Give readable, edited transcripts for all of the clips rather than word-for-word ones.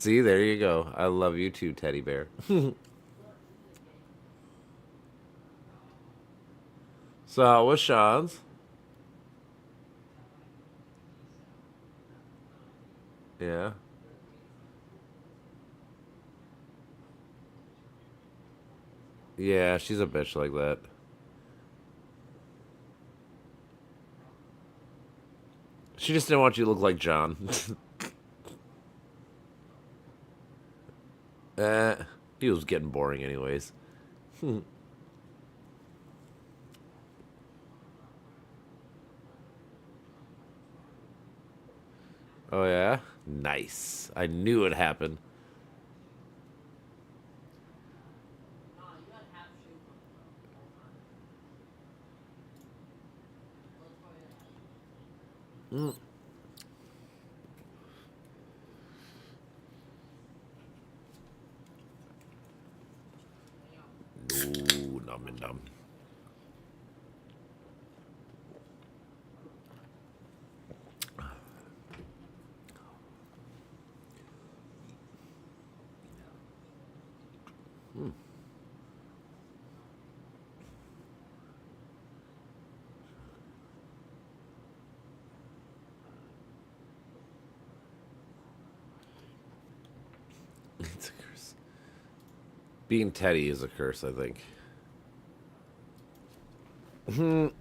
See, there you go. I love you too, teddy bear. So how was Sean's? Yeah. Yeah, she's a bitch like that. She just didn't want you to look like John. eh, he was getting boring anyways. Oh yeah? Nice. I knew it happened. Mm. No, num and num. It's a curse. Being Teddy is a curse, I think. Do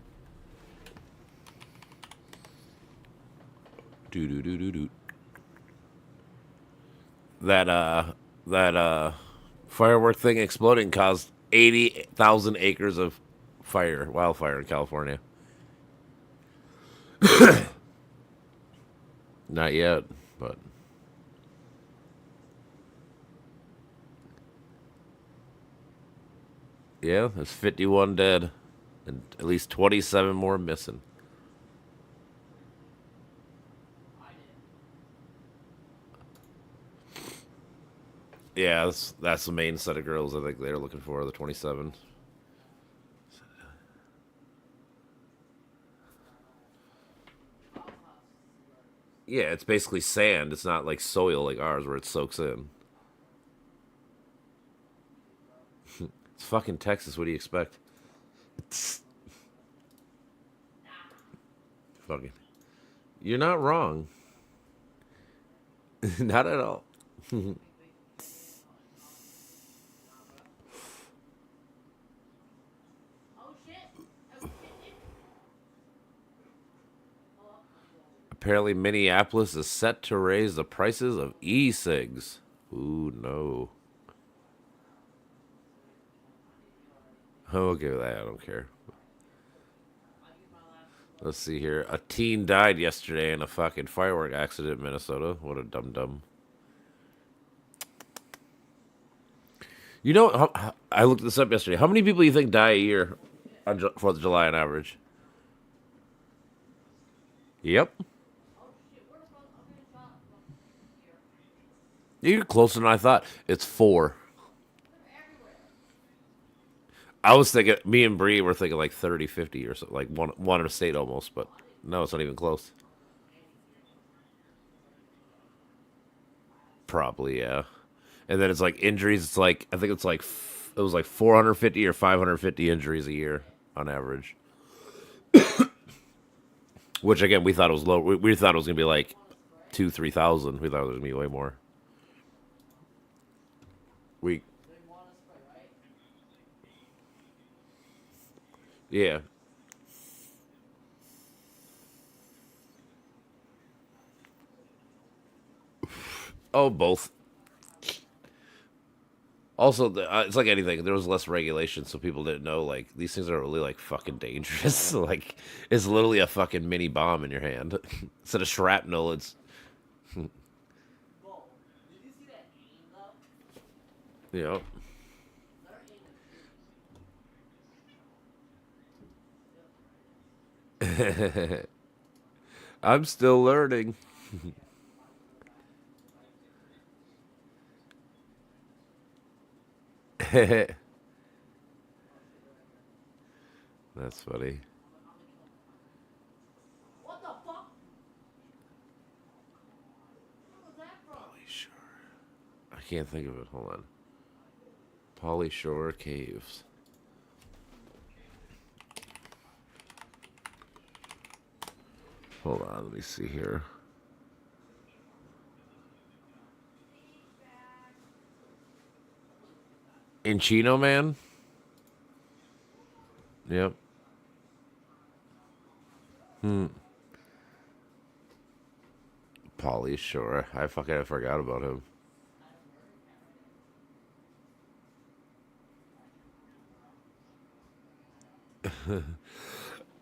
do do do do. That firework thing exploding caused 80,000 acres of wildfire in California. Not yet, but yeah, there's 51 dead and at least 27 more missing. Yeah, that's the main set of girls I think they're looking for, the 27. Yeah, it's basically sand. It's not like soil like ours where it soaks in. It's fucking Texas. What do you expect? Fucking. You're not wrong. Not at all. Apparently, Minneapolis is set to raise the prices of e-cigs. Ooh, no. Okay, I don't care. Let's see here. A teen died yesterday in a fucking firework accident in Minnesota. What a dum dum. You know, I looked this up yesterday. How many people do you think die a year on 4th of July on average? Yep. You're closer than I thought. It's four. I was thinking, me and Bree were thinking like 30, 50 or so, like one in a state almost, but no, it's not even close. Probably, yeah. And then it's like injuries. It's like, I think it's like, it was like 450 or 550 injuries a year on average. Which again, we thought it was low. We thought it was gonna be like 3,000. We thought it was gonna be way more. We, yeah. Oh, both. Also, it's like anything. There was less regulation, so people didn't know. Like these things are really like fucking dangerous. Like it's literally a fucking mini bomb in your hand. Instead of shrapnel, it's you know. I'm still learning. That's funny. Holy sure. can't think of it. Hold on. Polly Shore Caves. Hold on, let me see here. In Chino, man? Yep. Polly Shore. I forgot about him.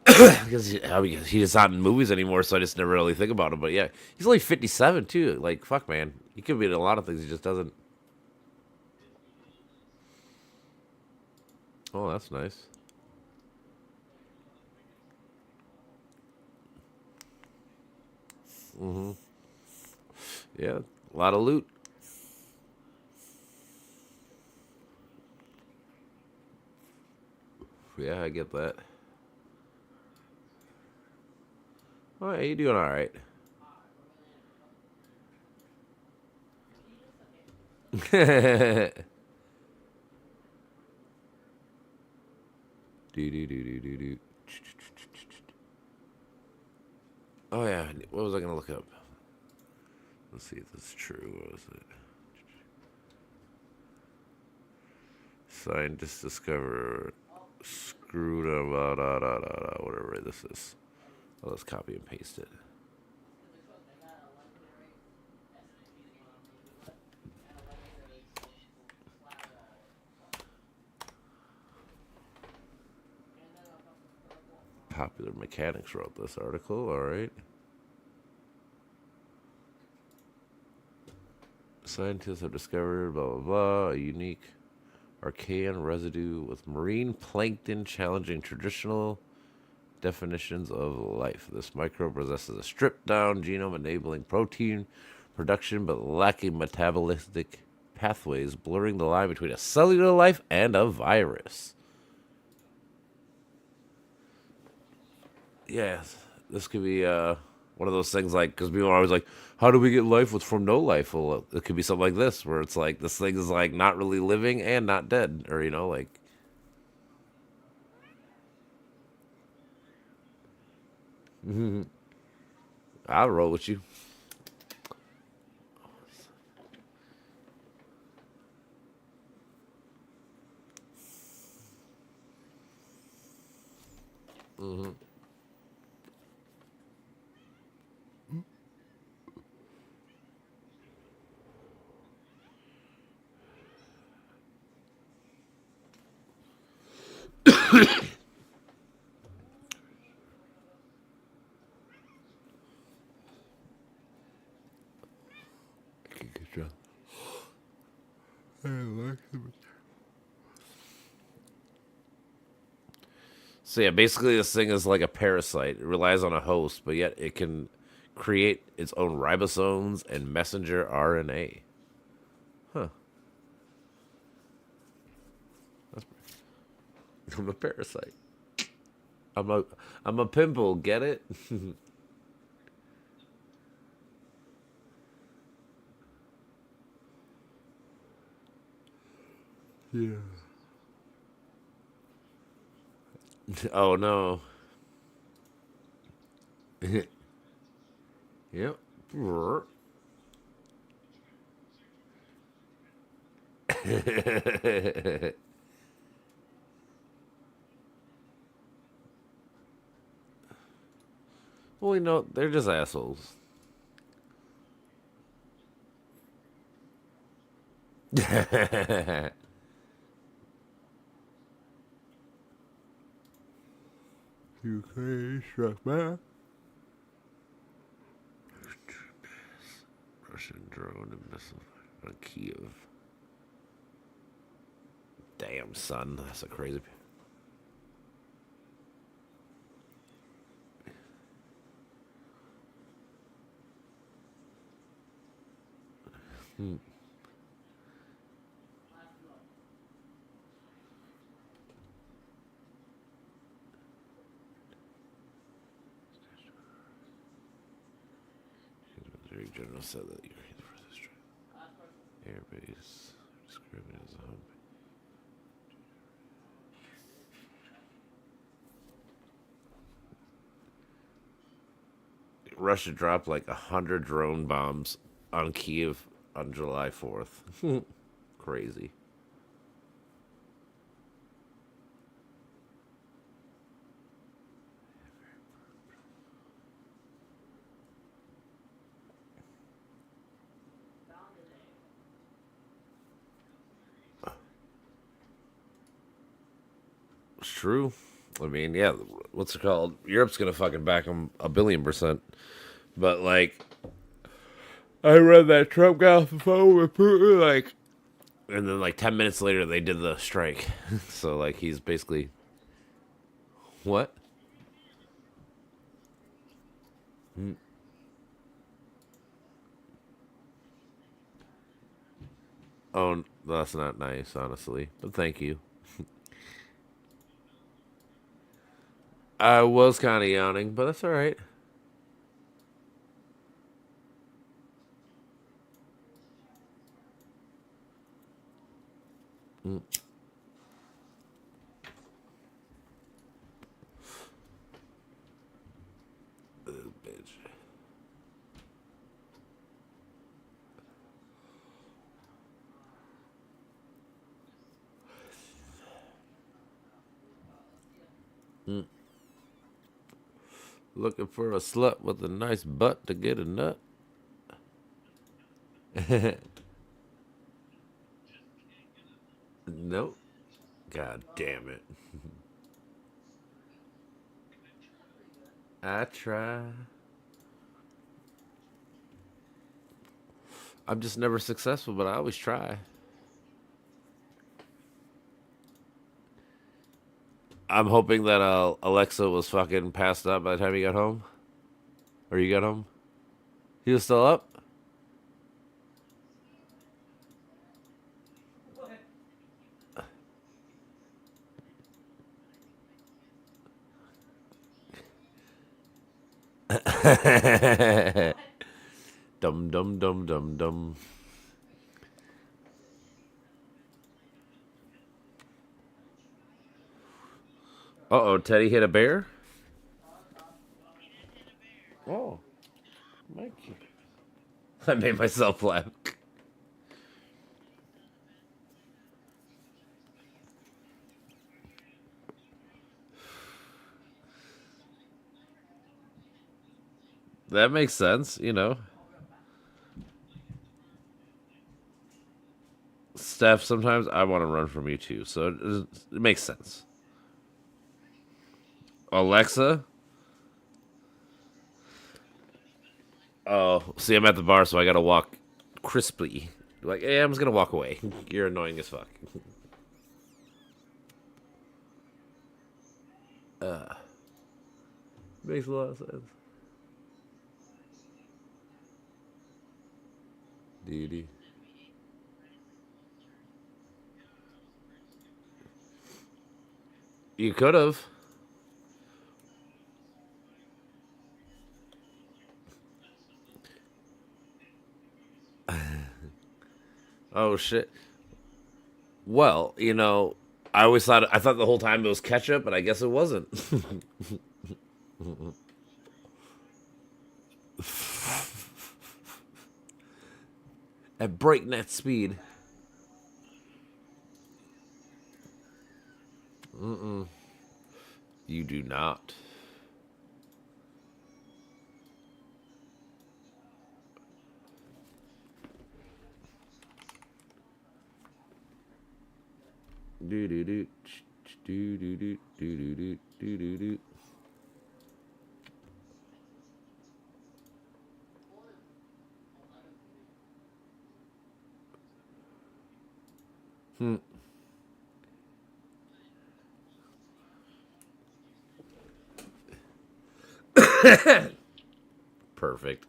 Because he's not in movies anymore, so I just never really think about him. But yeah, he's only 57 too. Like fuck, man, he could be in a lot of things. He just doesn't. Oh, that's nice. Yeah, a lot of loot. Yeah, I get that. Oh, yeah, you doing all right? Do do do do do do. Oh yeah, what was I gonna look up? Let's see if this is true. What was it? Scientists discover screwed up, whatever this is. Oh, let's copy and paste it. Popular Mechanics wrote this article. All right. Scientists have discovered blah blah blah a unique Archaean residue with marine plankton challenging traditional definitions of life. This microbe possesses a stripped down genome enabling protein production but lacking metabolistic pathways, blurring the line between a cellular life and a virus. Yeah, this could be one of those things like, because people are always like, how do we get life with from no life? Well, it could be something like this, where it's like this thing is like not really living and not dead, or like. I'll roll with you. So yeah, basically this thing is like a parasite. It relies on a host, but yet it can create its own ribosomes and messenger RNA. Huh. That's, I'm a parasite. I'm a I'm a pimple. Get it? Yeah. Oh no. Yep. Well, they're just assholes. Ukraine struck back. Russian drone and missile on Kiev. Damn, son, that's a crazy. The General said that you're the first. Airbase. Describing as a home. Russia dropped like 100 drone bombs on Kiev on July 4th. Crazy. It's true. I mean, yeah, what's it called? Europe's gonna fucking back them 1,000,000,000%. But like, I read that Trump got off the phone with Putin, like, and then like 10 minutes later they did the strike. So like he's basically what? Oh, that's not nice, honestly. But thank you. I was kind of yawning, but that's all right. Mm, bitch. Mm. Looking for a slut with a nice butt to get a nut. Nope. God damn it. I try. I'm just never successful, but I always try. I'm hoping that Alexa was fucking passed out by the time he got home. Or you got home. He was still up? Dum dum dum dum dum. Uh oh, Teddy hit a bear? Oh, Mikey. I made myself laugh. That makes sense, you know. Steph, sometimes I want to run from you too, so it makes sense. Alexa? Oh, see, I'm at the bar, so I gotta walk crisply. Like, hey, I'm just gonna walk away. You're annoying as fuck. Makes a lot of sense. Dee. You could have. Oh shit. Well, I thought the whole time it was ketchup, but I guess it wasn't. At breakneck speed. You do not. Do do do do do do do do do do do. Perfect.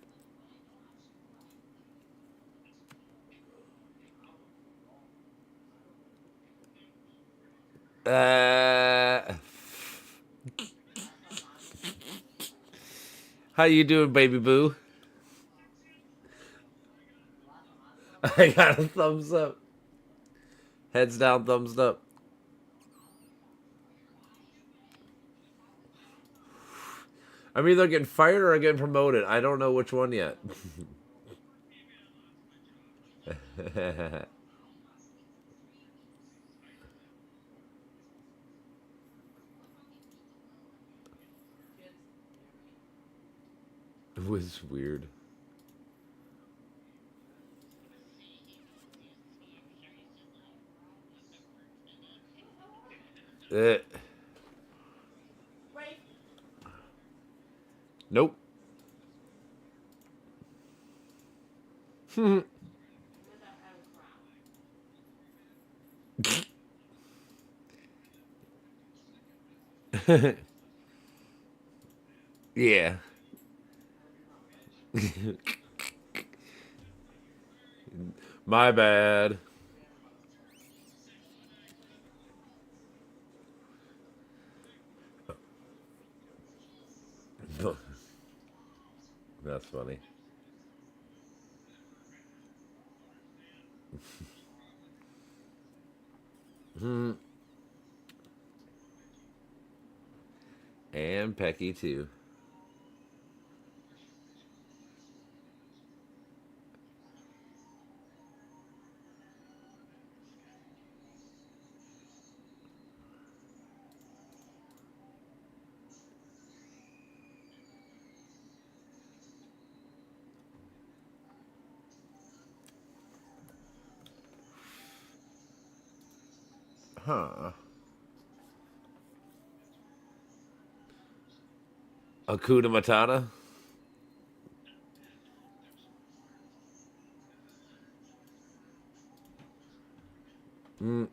Uh, how you doing, baby boo? I got a thumbs up. Heads down, thumbs up. I'm either getting fired or I'm getting promoted. I don't know which one yet. It was weird. Eh. Nope. Yeah. My bad. That's funny. And Pecky too. Huh. Akuda Matata? Mm.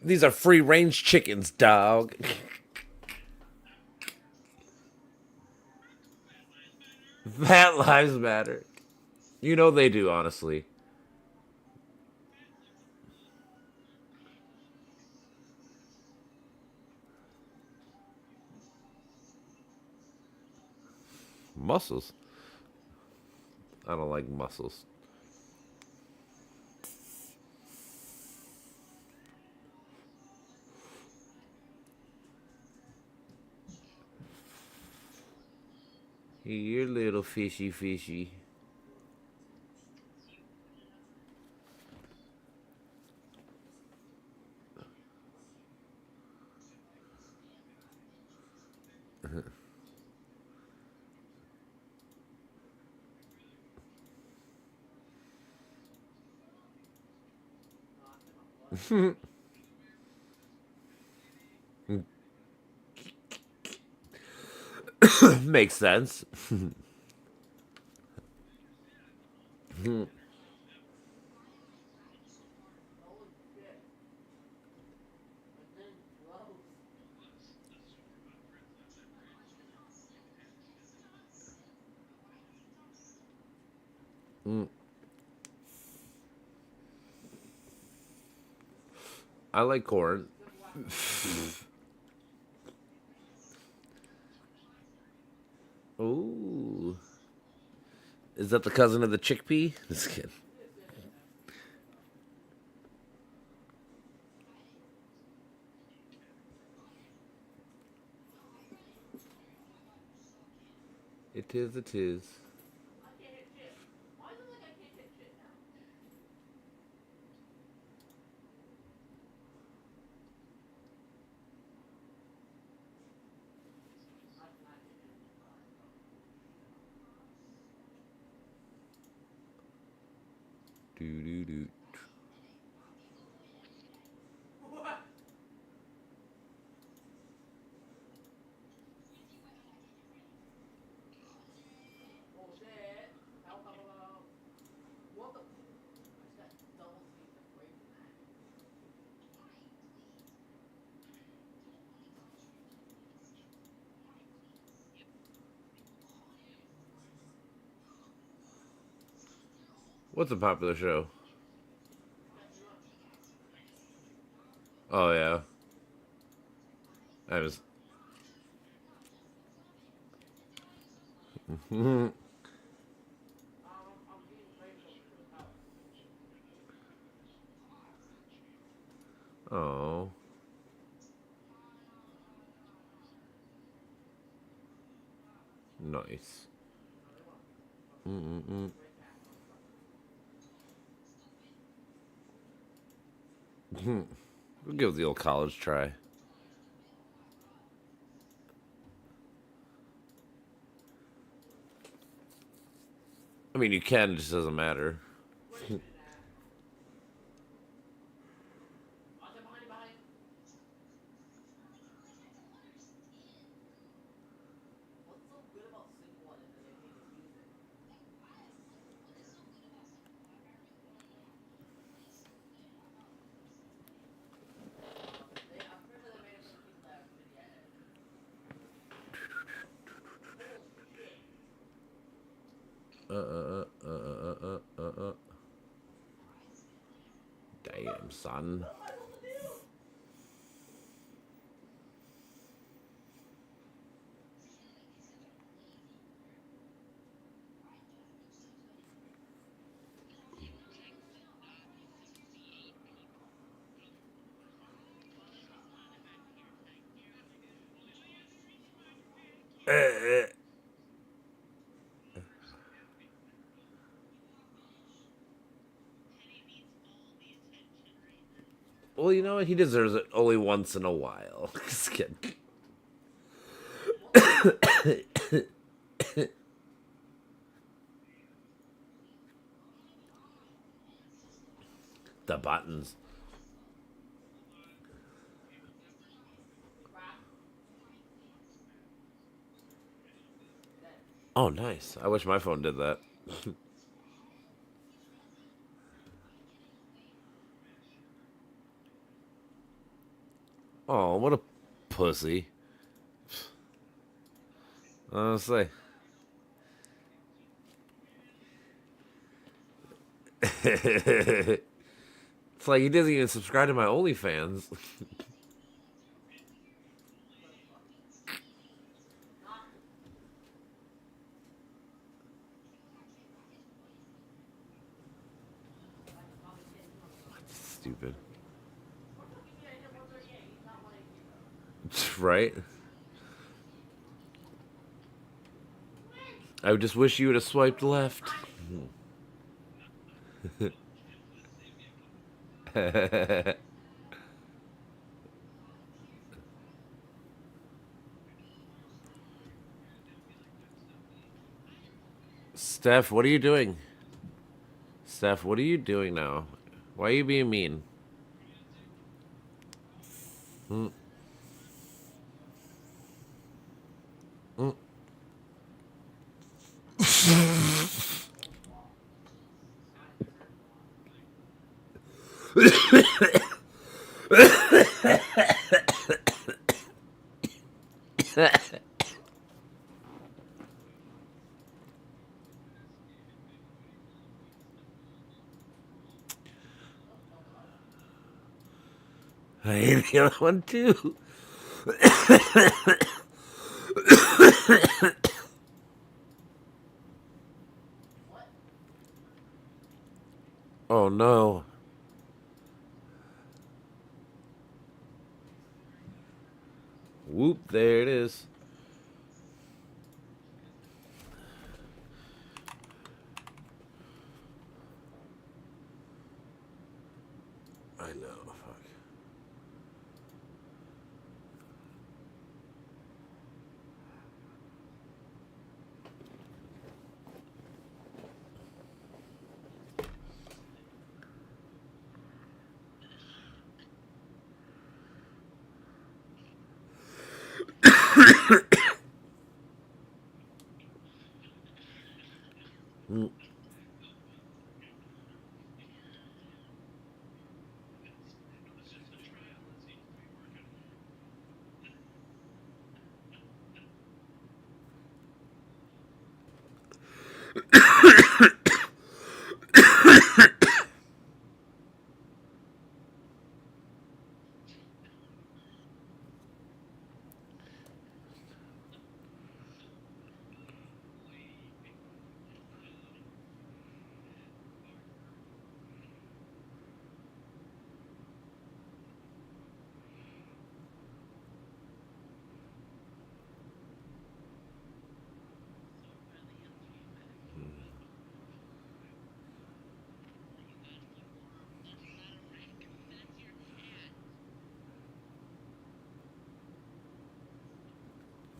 These are free range chickens, dog. Fat lives matter. You know they do, honestly. Muscles. I don't like muscles. You're little fishy fishy. Makes sense. I like corn. Ooh. Is that the cousin of the chickpea? Just kidding. It is, it is. Do do do. What's a popular show? Oh yeah, I was. Oh, nice. Mm-mm-mm. We'll give the old college try. I mean, you can. It just doesn't matter. Damn, son. Well, you know what? He deserves it only once in a while. Just kidding. The buttons. Oh, nice. I wish my phone did that. Oh, what a pussy. Honestly. It's like he doesn't even subscribe to my OnlyFans. Stupid. Right? I just wish you would have swiped left. Steph, what are you doing? Steph, what are you doing now? Why are you being mean? Mm, mm. I hate the other one too. Oh no. Whoop, there it is. I know, fuck.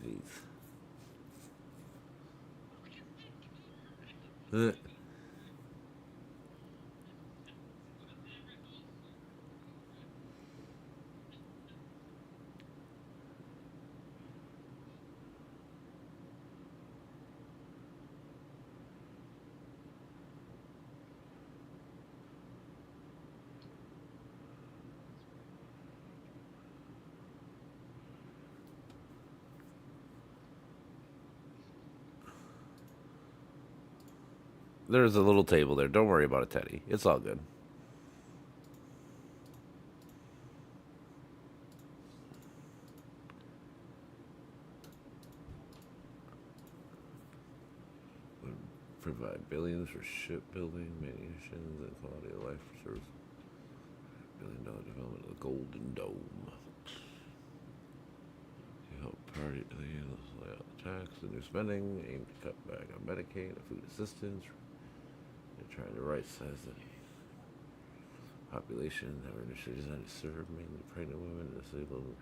Jeez. There's a little table there. Don't worry about it, Teddy. It's all good. Provide billions for shipbuilding, munitions, and quality of life service. $1 billion development of the Golden Dome. To help party lay out the tax and new spending, aim to cut back on Medicaid and food assistance. They're trying to right size the population that were initially designed to serve mainly pregnant women and disabled.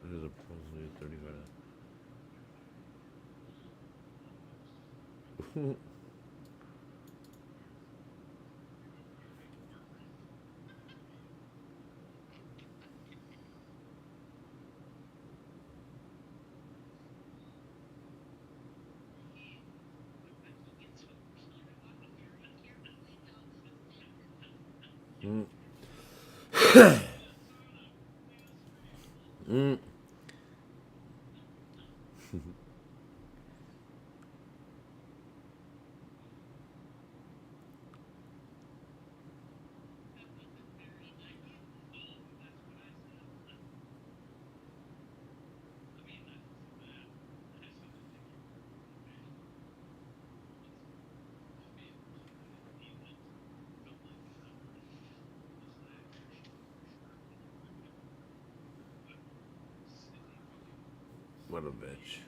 There's a proposal 35. Mm. Mm. What a bitch.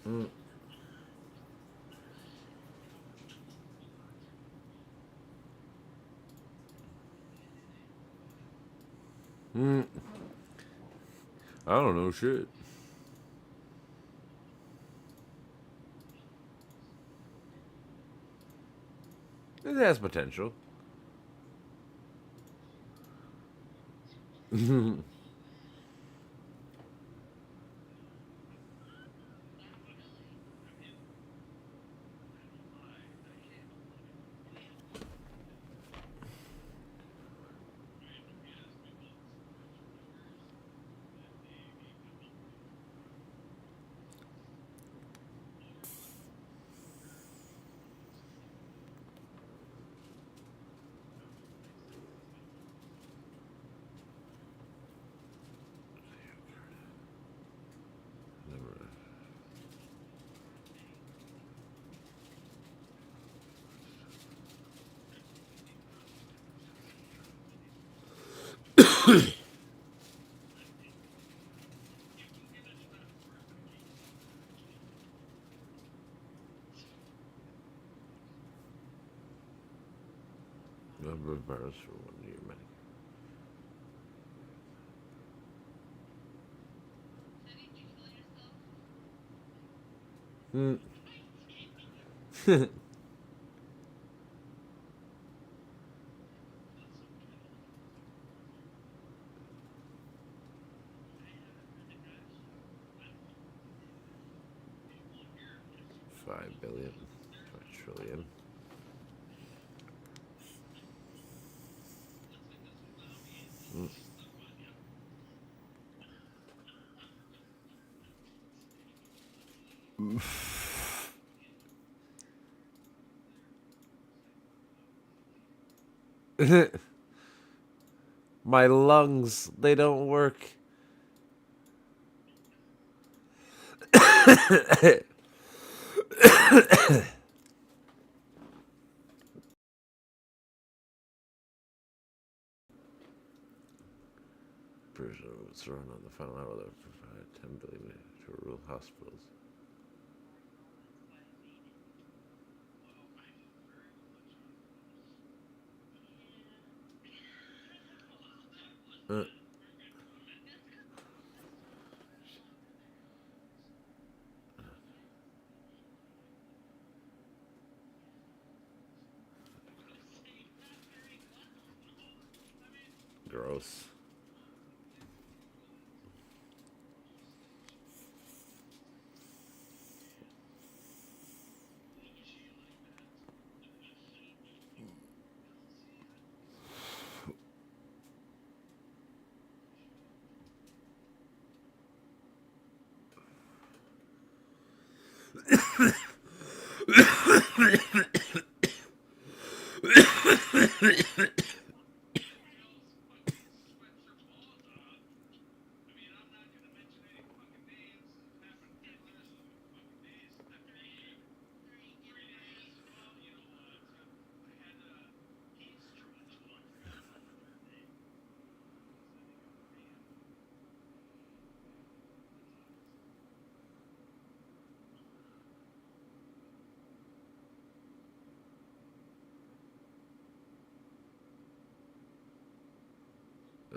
Mm. Mm. I don't know shit. It has potential. Number of bars for 1 year, man. Mm. 5 billion. 5 trillion. My lungs, they don't work. Persia was run on the final hour that provided 10 billion to rural hospitals. Uh, gross.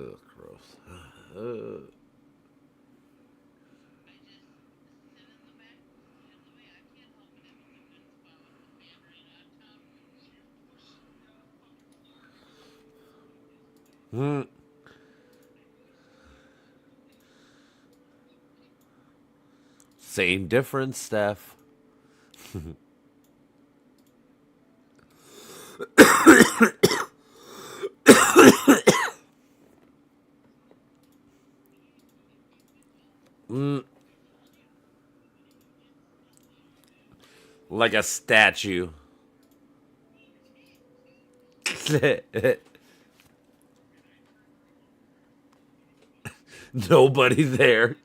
Ugh, gross. Same difference, Steph. Like a statue. Nobody there.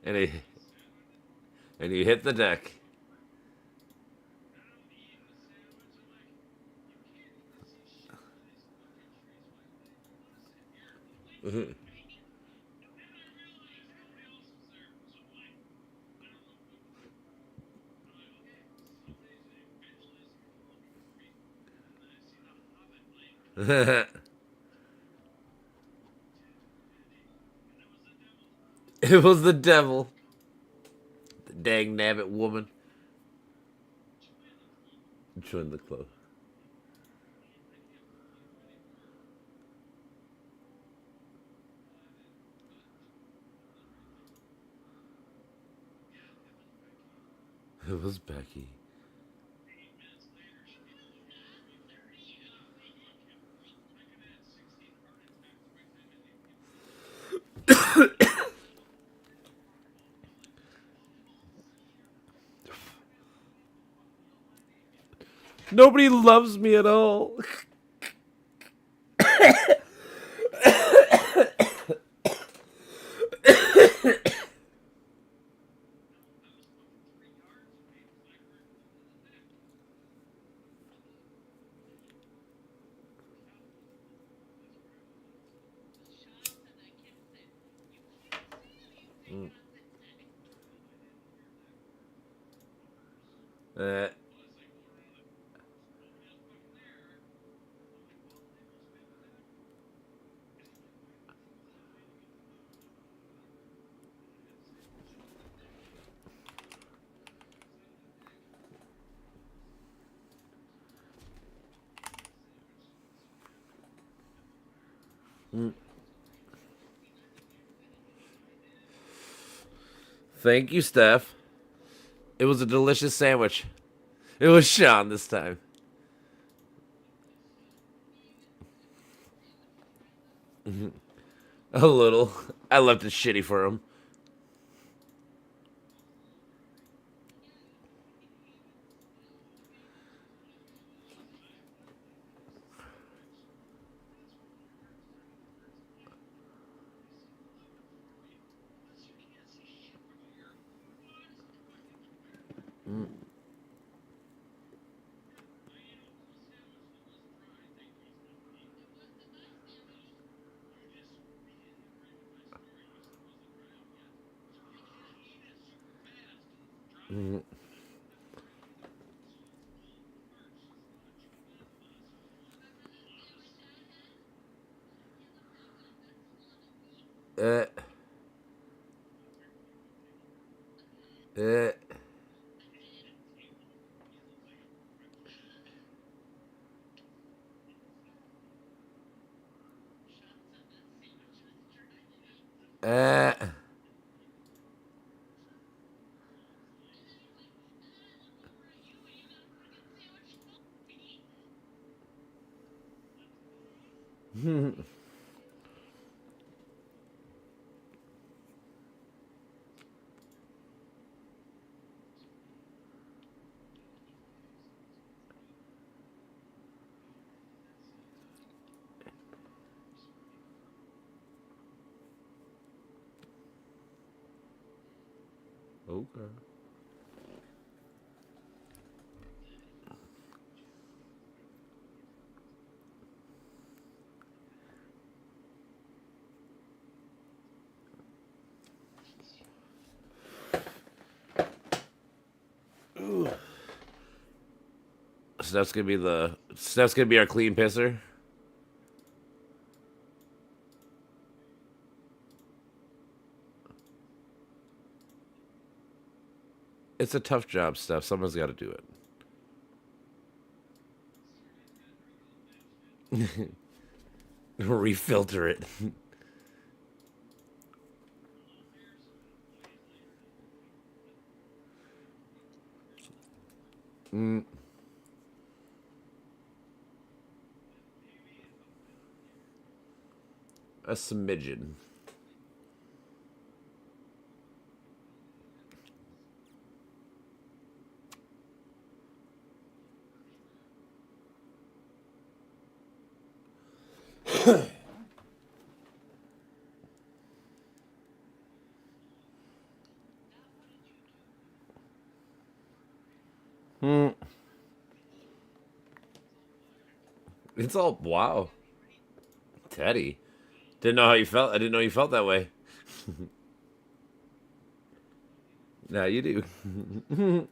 And he and you hit the deck. It was the devil. The dang nabbit woman. Join the club. It was Becky. Nobody loves me at all. Uh, Thank you, Steph. It was a delicious sandwich. It was Sean this time. A little. I left it shitty for him. Mm. Mm. Uh, uh, uh. Okay. Steph's gonna be our clean pisser. It's a tough job, Steph. Someone's got to do it. Refilter it. Mm, a smidgen. Mm. It's all wow, Teddy. Didn't know how you felt. I didn't know you felt that way. Now you do. Mm.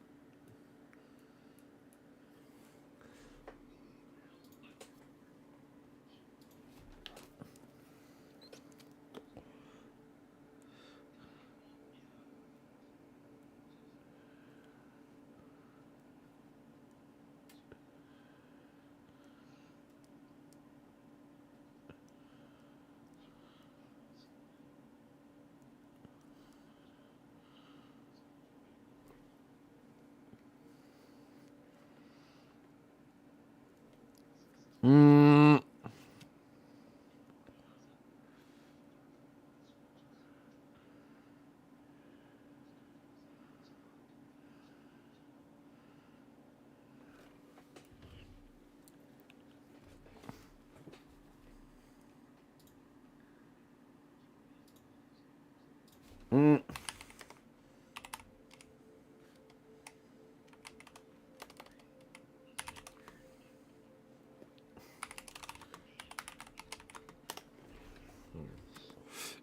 Mm.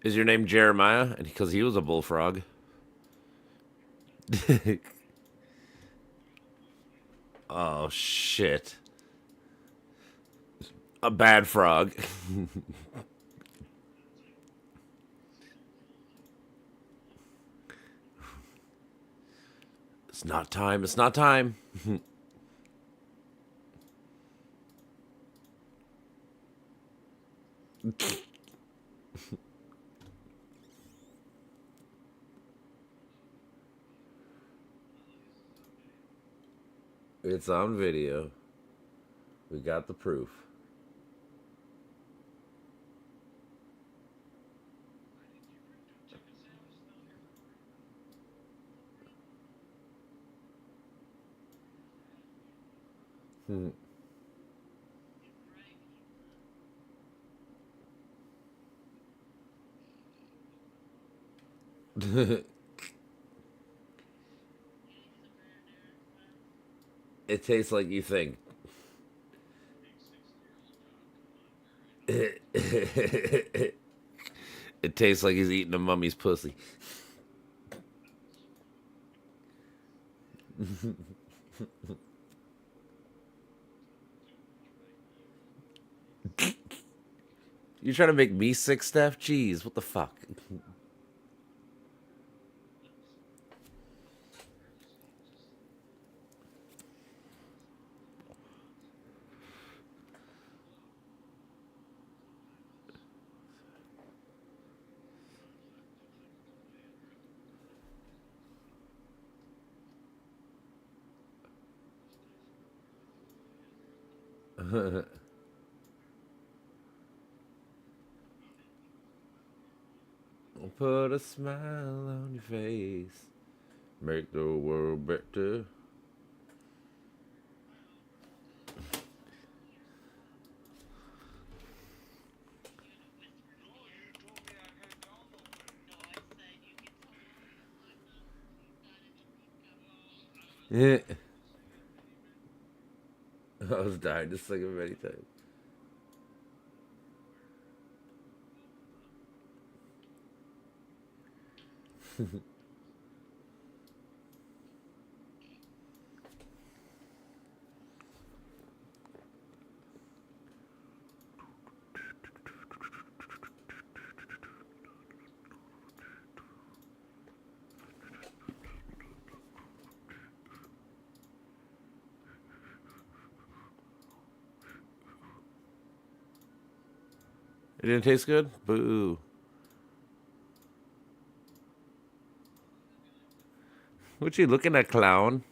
Is your name Jeremiah? And because he was a bullfrog. Oh shit. A bad frog. It's not time. It's not time. It's on video. We got the proof. Hmm. It tastes like you think. It tastes like he's eating a mummy's pussy. You trying to make me sick, Steph? Jeez, what the fuck? Put a smile on your face. Make the world better. Yeah. I was dying to sing it many times. It didn't taste good? Boo. What you looking at, clown?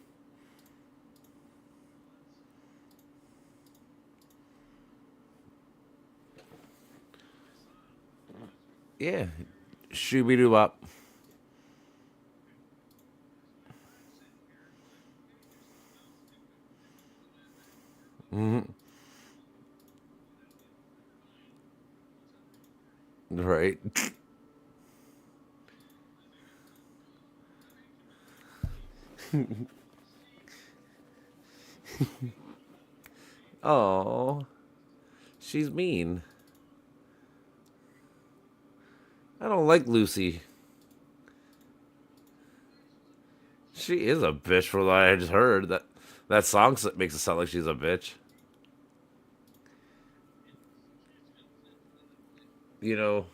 Yeah. Shooby doo wop. Right. Oh, she's mean. I don't like Lucy. She is a bitch for what I just heard. That song makes it sound like she's a bitch. You know,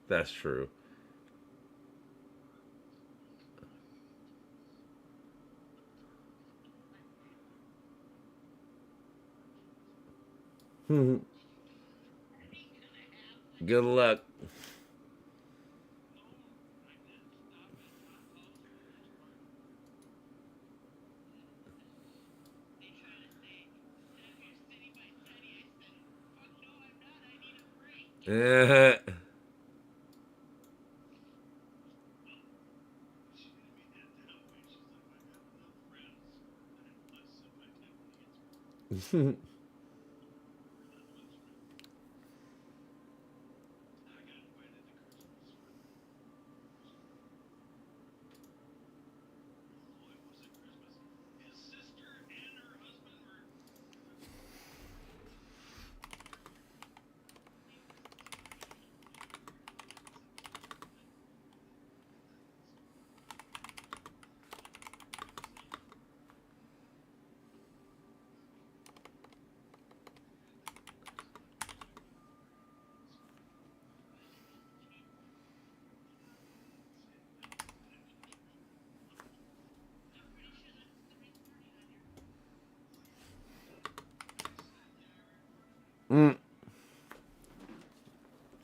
that's true. Good luck.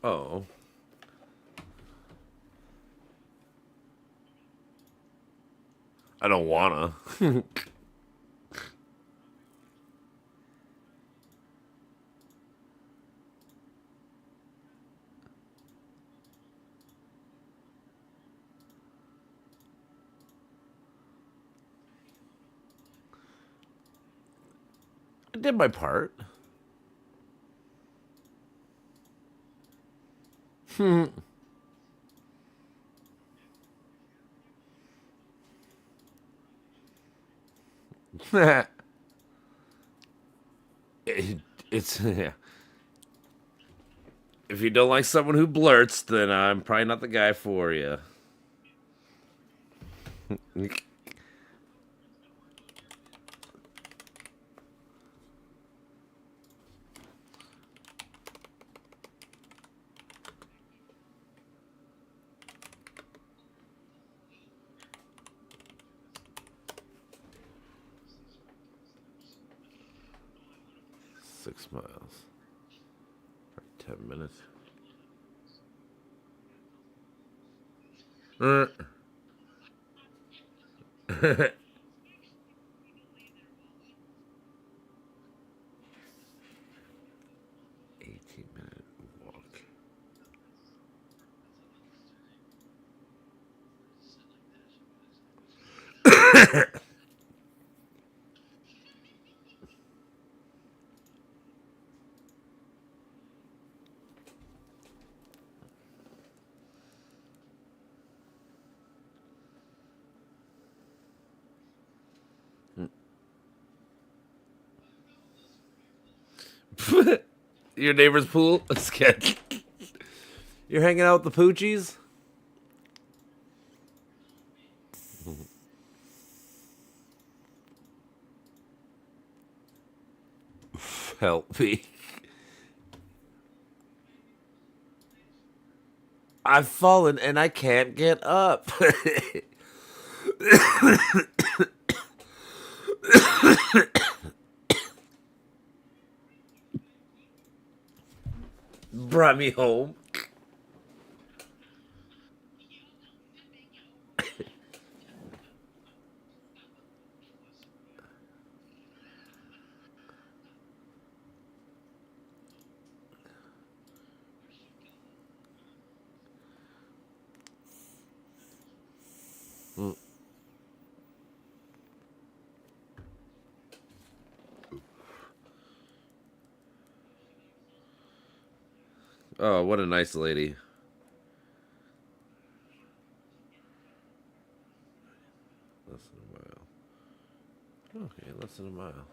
Oh, I don't wanna. I did my part. It's yeah. If you don't like someone who blurts, then I'm probably not the guy for you. 6 miles. 10 minutes. Uh. 18-minute walk. Your neighbor's pool? Sketch. You're hanging out with the Poochies? Help me. I've fallen and I can't get up. Brought me home. Oh, what a nice lady. Less than a mile. Okay, less than a mile.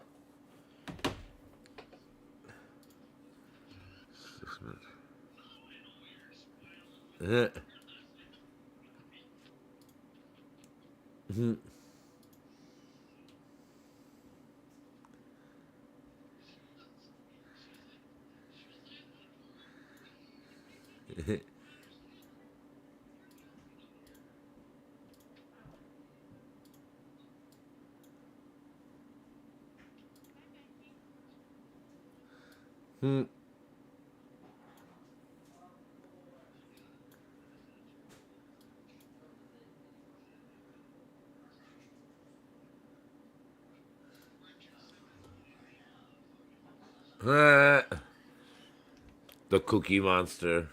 6 minutes. The Cookie Monster.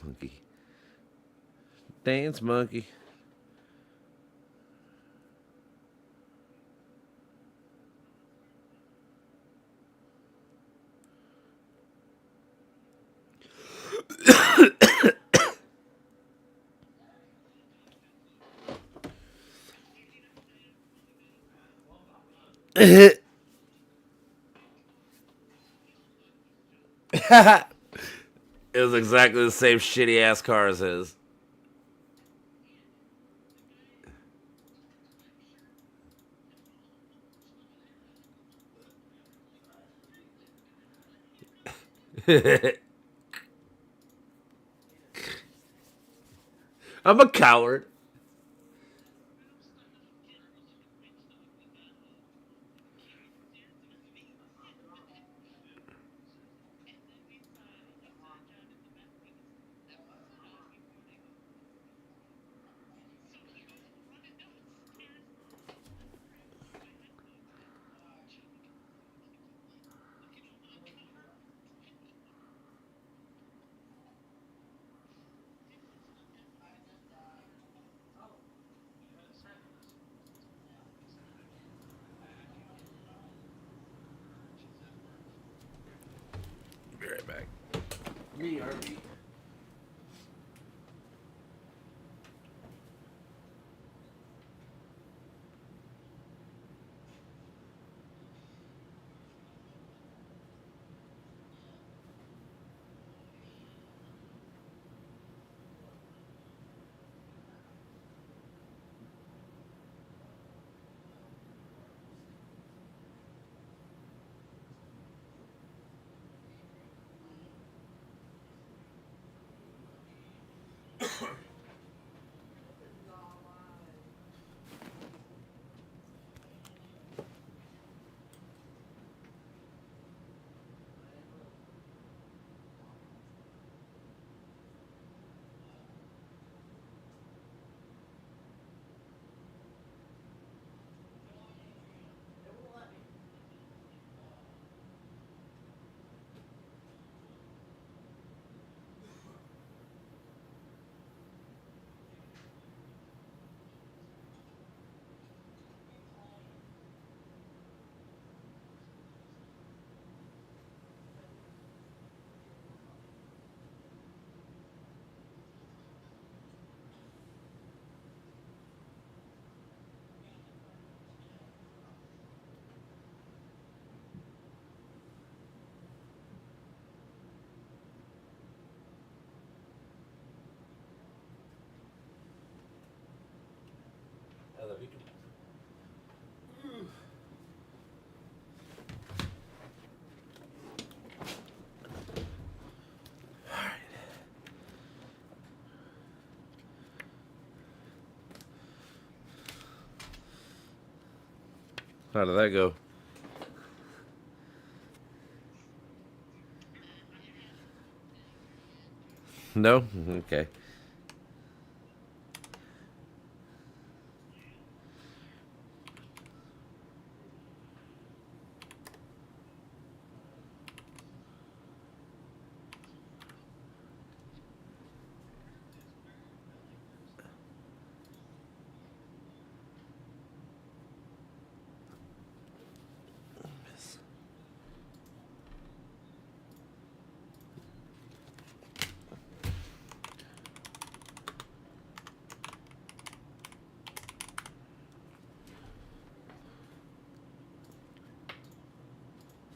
Monkey. Dance monkey. It was exactly the same shitty ass car as his. I'm a coward. Me, RV. How did that go? No? Okay.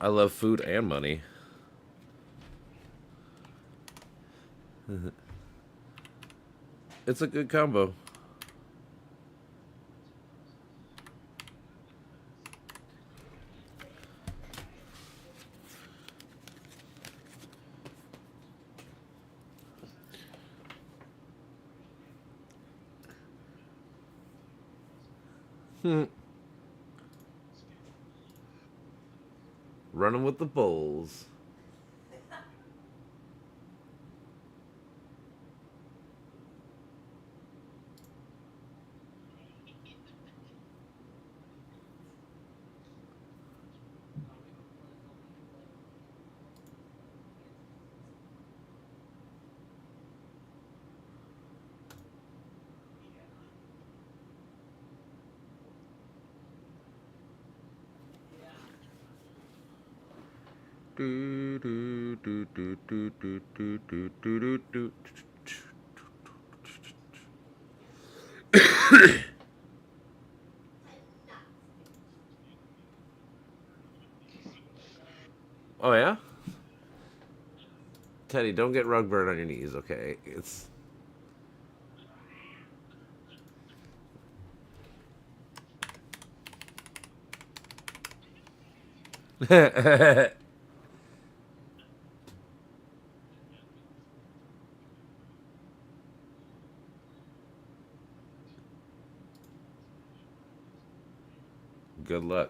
I love food and money. It's a good combo. Running with the bulls. Do, do, do, do, do, do, do, do, do, do. Oh yeah? Teddy, don't get rug burn on your knees, okay? It's good luck.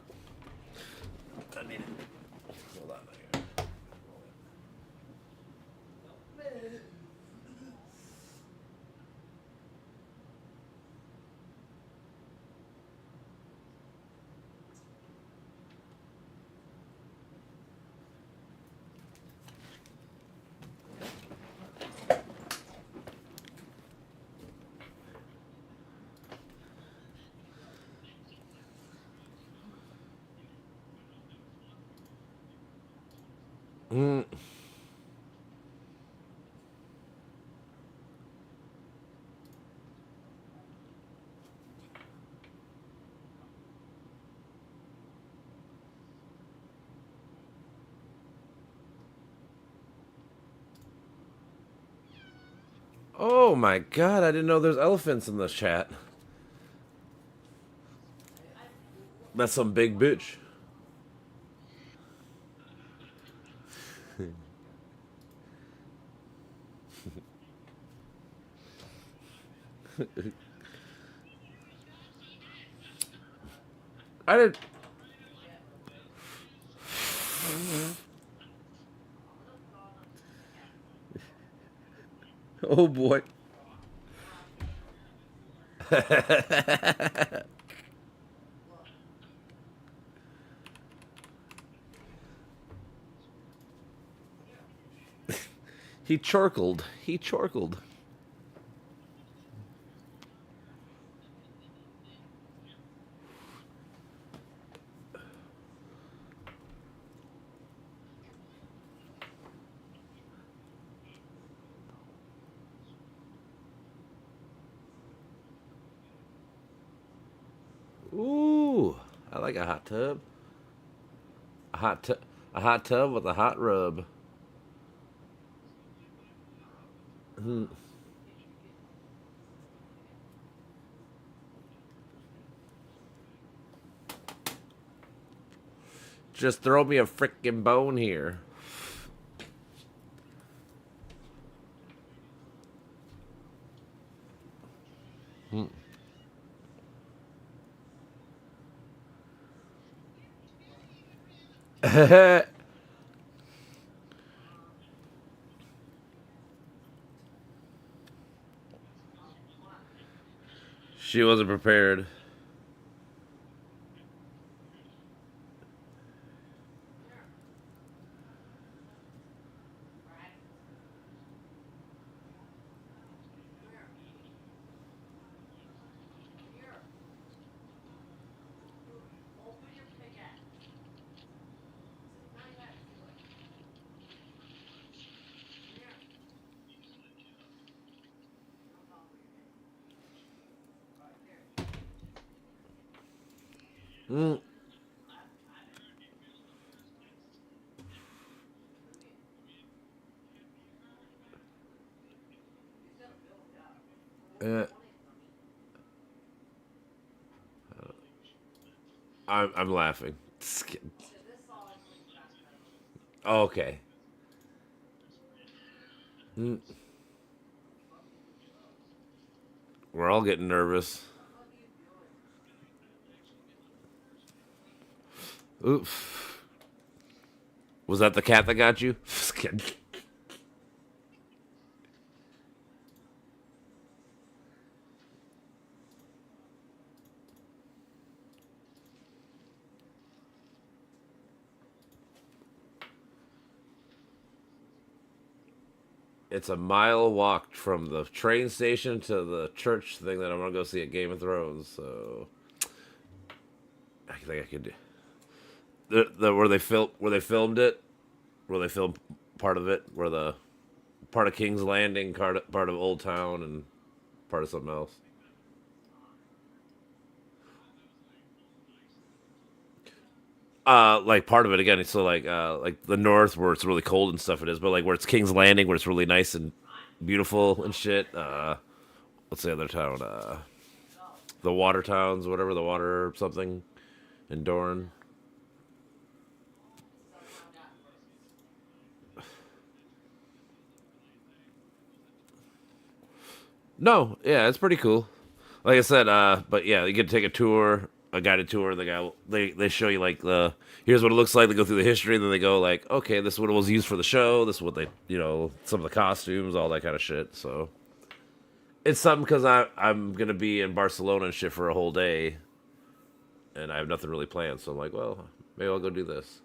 I need it. Hold on. Mm. Oh my god, I didn't know there's elephants in this chat. That's some big bitch. I did. Oh boy. He chorkled. He chorkled. Ooh, I like a hot tub. A hot tub with a hot rub. Just throw me a frickin' bone here. She wasn't prepared. Mm. Uh, I'm laughing. Oh, okay. Mm. We're all getting nervous. Oof. Was that the cat that got you? Just kidding. It's a mile walk from the train station to the church thing that I'm gonna go see at Game of Thrones. So I think I could do where they filmed it, where they filmed part of it, where the part of King's Landing, part of Old Town, and part of something else. Like part of it again. It's so like the north where it's really cold and stuff. It is, but like where it's King's Landing, where it's really nice and beautiful and shit. What's the other town? The water towns, whatever the water something in Dorne. No, yeah, it's pretty cool. Like I said, but yeah, you get to take a tour, a guided tour. The guy they show you like the here's what it looks like. They go through the history, then they go like, okay, this is what it was used for the show. This is what they, some of the costumes, all that kind of shit. So it's something because I'm gonna be in Barcelona and shit for a whole day, and I have nothing really planned. So I'm like, well, maybe I'll go do this.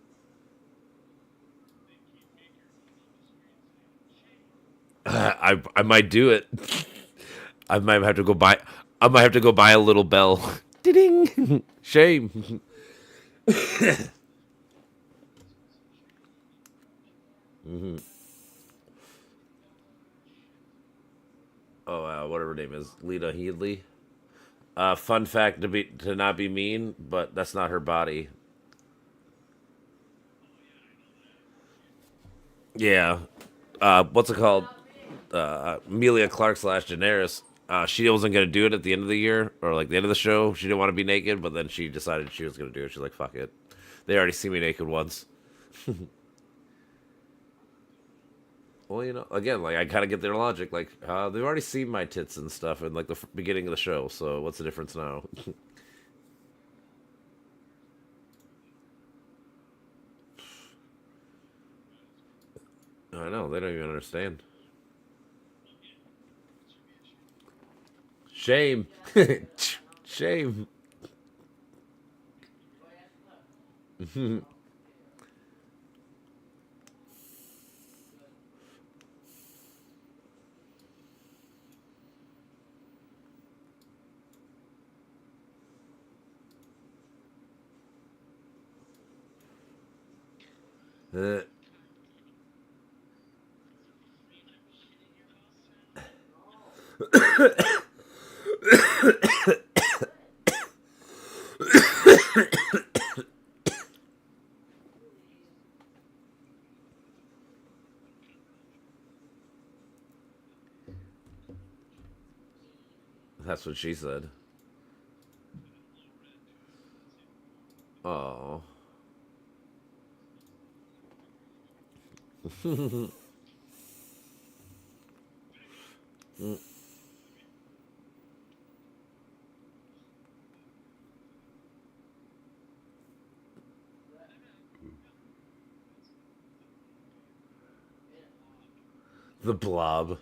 I might do it. I might have to go buy. I might have to go buy a little bell. Ding. Shame. Oh, whatever her name is, Lita Headley. Fun fact to not be mean, but that's not her body. Yeah. What's it called? Emilia Clarke slash Daenerys. She wasn't gonna do it at the end of the year or like the end of the show. She didn't want to be naked, but then she decided she was gonna do it. She's like, "Fuck it." They already see me naked once. Well, again, like I kind of get their logic. Like they've already seen my tits and stuff in like the beginning of the show. So what's the difference now? I know they don't even understand. Shame, shame. Uh, that's what she said. Oh. The Blob.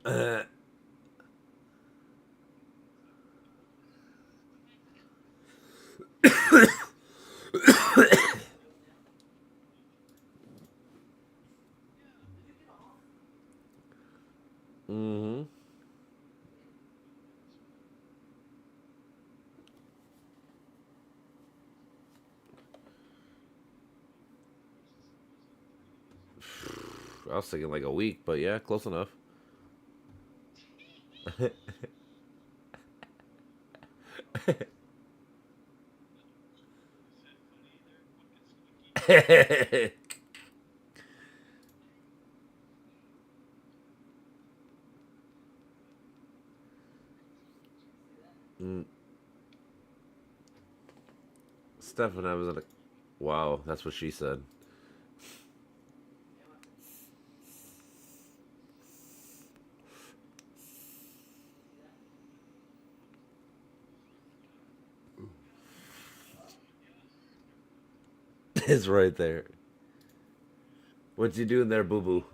Uh, mm-hmm. I was thinking like a week, but yeah, close enough. mm. Stefan, I was like, wow, that's what she said. It's right there. What you doing there, boo boo?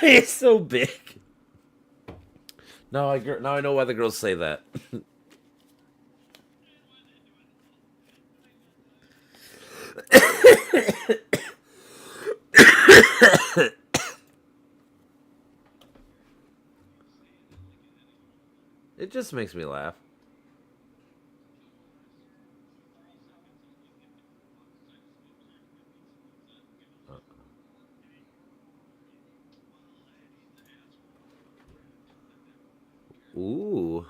It's so big. Now I know why the girls say that. It just makes me laugh. Ooh.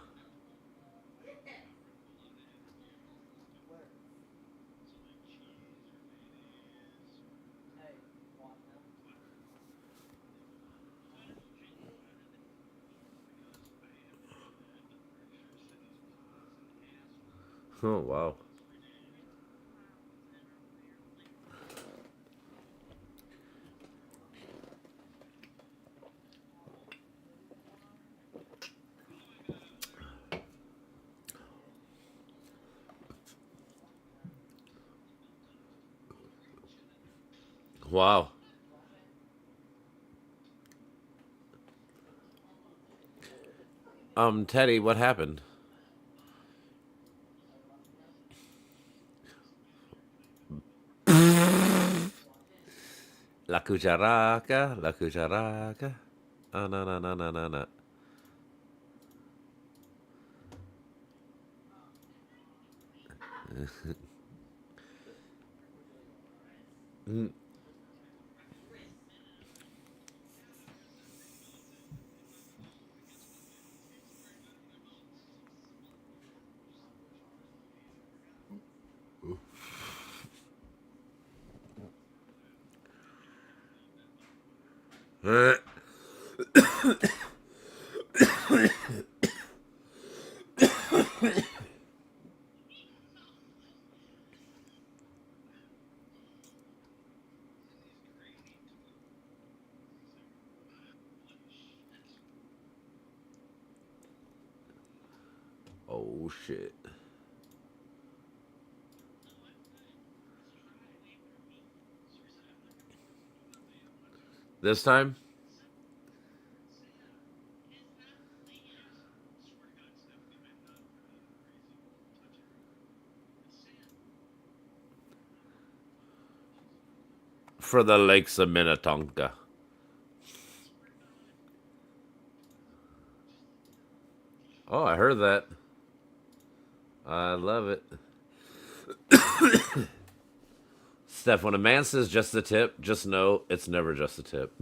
Oh wow. Wow. Teddy, what happened? La cucharaca, la cucharaca. Ah, no, no, no, no, no, no. Oh shit. This time? For the lakes of Minnetonka. Oh, I heard that. I love it. Steph, when a man says just the tip, just know it's never just the tip.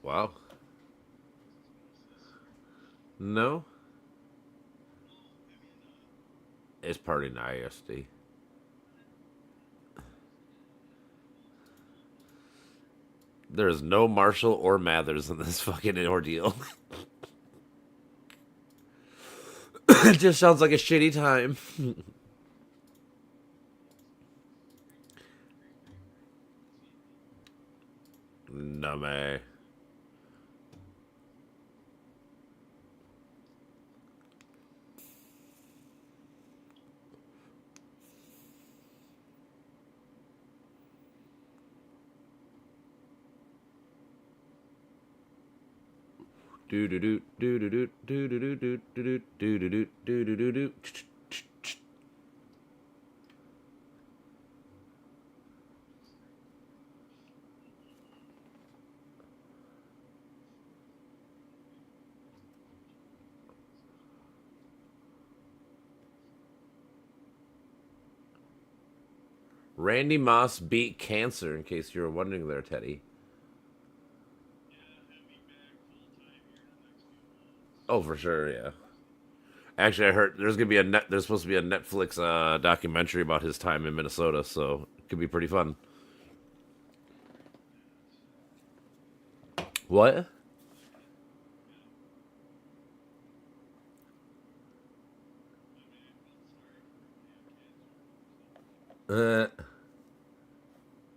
Wow. No, it's party in ISD. There's no Marshall or Mathers in this fucking ordeal. It just sounds like a shitty time. No, man. Do do do do do do do do do do do do do do do do. Randy Moss beat cancer, in case you were wondering there, Teddy. Oh, for sure, yeah. Actually, I heard there's supposed to be a Netflix documentary about his time in Minnesota, so it could be pretty fun. What? Uh,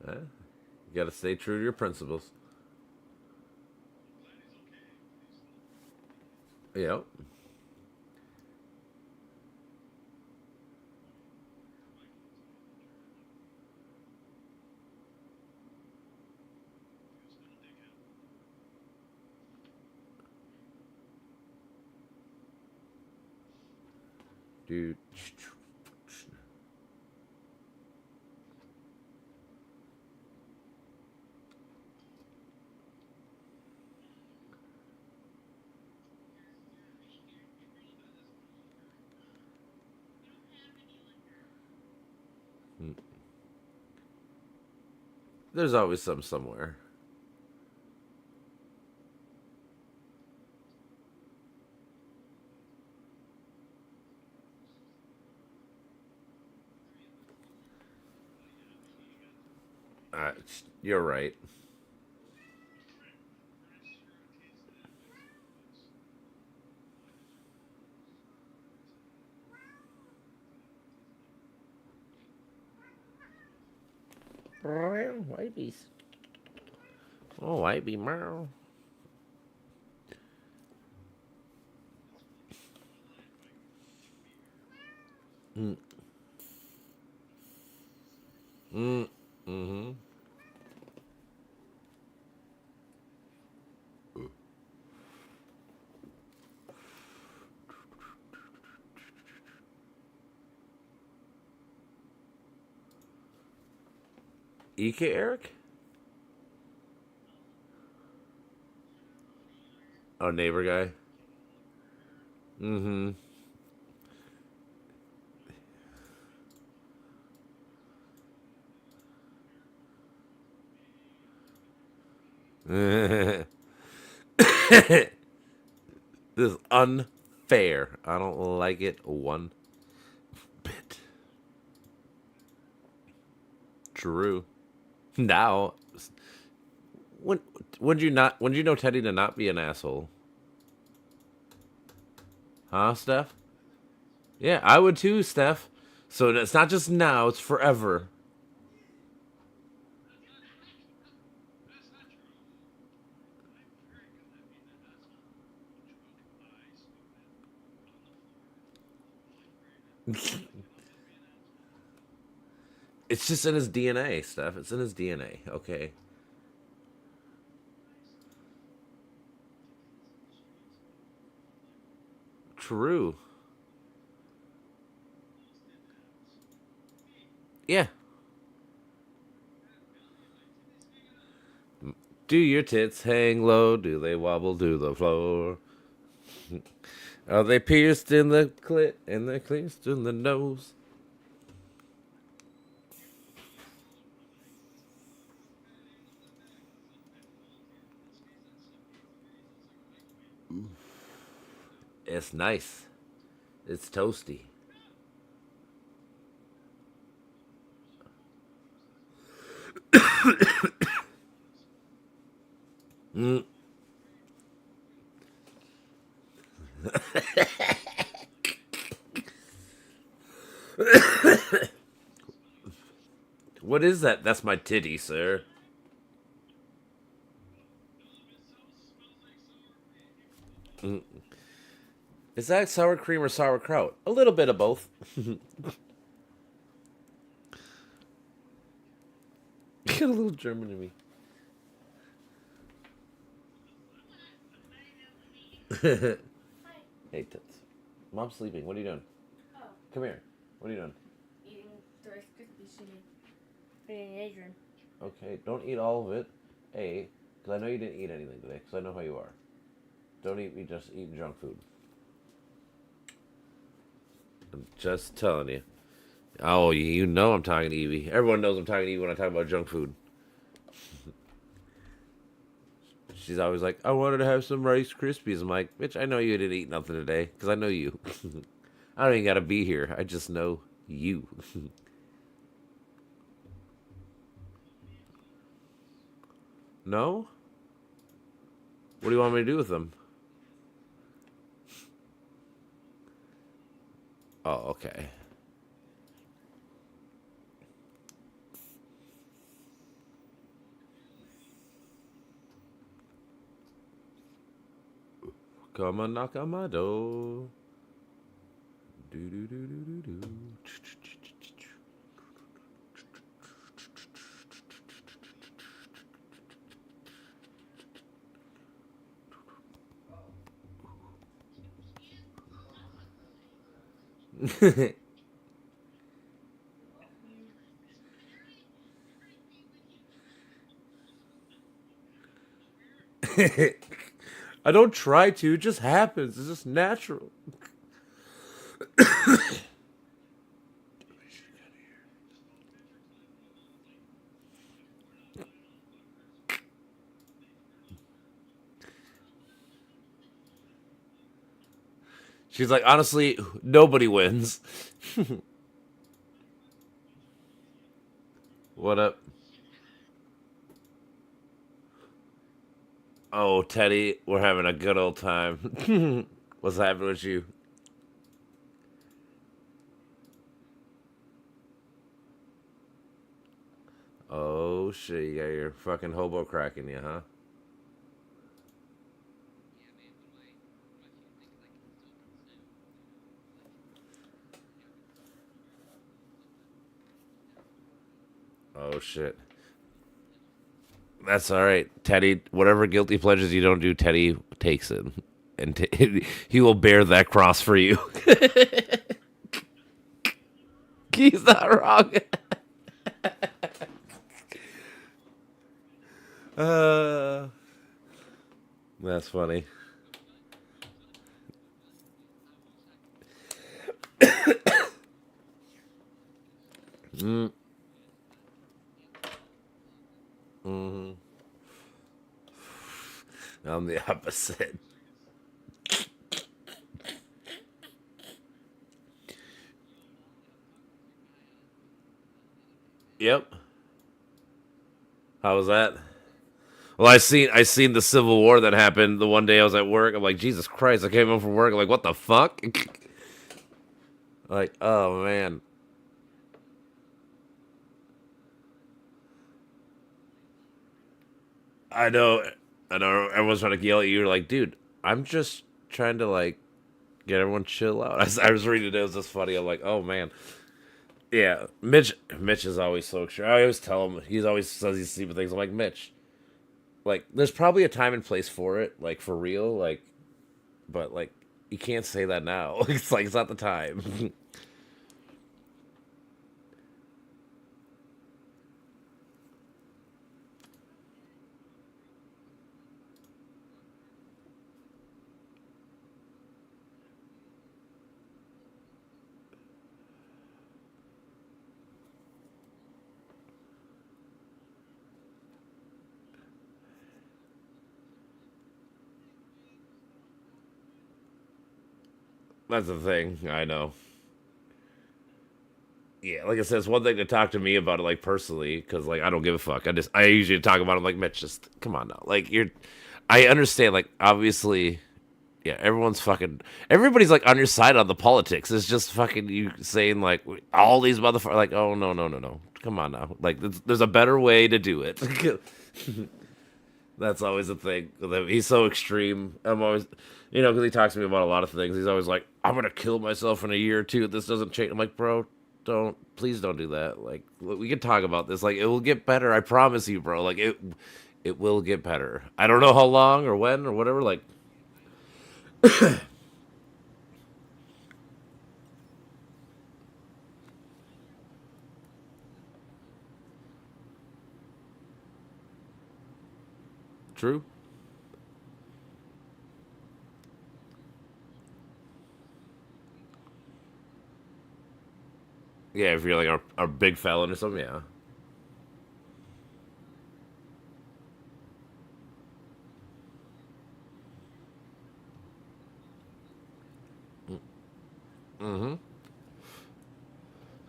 you gotta stay true to your principles. Yep. Dude. There's always some somewhere. Uh, you're right. Whitebees. Oh, Whitebee, meow. Mm. Mm. Mm-hmm. EK Eric? Oh, neighbor guy. Mm-hmm. This is unfair. I don't like it one bit. True. Now, when when you know Teddy to not be an asshole? Huh, Steph? Yeah, I would too, Steph. So it's not just now, it's forever. It's just in his DNA, Steph. It's in his DNA, okay? True. Yeah. Do your tits hang low? Do they wobble to the floor? Are they pierced in the clit and they're pierced in the nose? It's nice. It's toasty. Mm. What is that? That's my titty, sir. Mm. Is that sour cream or sauerkraut? A little bit of both. Get a little German in me. Hey, tits. Mom's sleeping. What are you doing? Come here. What are you doing? Eating the Rice Krispies she made. Feeding Adrian. Okay, don't eat all of it. A, because I know you didn't eat anything today, because I know how you are. Don't eat me, just eat junk food. I'm just telling you. Oh, you know I'm talking to Evie. Everyone knows I'm talking to Evie when I talk about junk food. She's always like, I wanted to have some Rice Krispies. I'm like, bitch, I know you didn't eat nothing today, because I know you. I don't even gotta be here. I just know you. No? What do you want me to do with them? Oh, okay. Come and knock on my door. Do do do do do do. I don't try to. It just happens. It's just natural. She's like, honestly, nobody wins. What up? Oh, Teddy, we're having a good old time. What's happening with you? Oh shit, you got your fucking hobo cracking you, huh? shit. That's all right, Teddy. Whatever guilty pleasures you don't do, Teddy takes it, and he will bear that cross for you. He's not wrong. uh, that's funny. I'm the opposite. Yep. How was that? Well, I seen the Civil War that happened the one day I was at work. I'm like, Jesus Christ! I came home from work. I'm like, what the fuck? Like, oh man. I know. I know. Everyone's trying to yell at you. You're like, dude, I'm just trying to like get everyone chill out. I was reading it. It was just funny. I'm like, oh man. Yeah, Mitch is always so extreme. I always tell him. He's always says these stupid things. I'm like, Mitch, like, there's probably a time and place for it, like for real, like, but like, you can't say that now. It's like it's not the time. That's the thing. I know. Yeah, like I said, it's one thing to talk to me about it, like personally, because like I don't give a fuck. I usually talk about it like Mitch. Just come on now, like you're. I understand, like obviously, yeah, everybody's like on your side on the politics. It's just fucking you saying like all these motherfuckers, like, oh no no no no, come on now, like there's a better way to do it. That's always the thing. He's so extreme. I'm always, because he talks to me about a lot of things. He's always like, I'm gonna kill myself in a year or two if this doesn't change. I'm like, bro, please don't do that. Like, we can talk about this. Like, it will get better. I promise you, bro. Like, it will get better. I don't know how long or when or whatever. Like, true. Yeah, if you're like a big felon or something, yeah.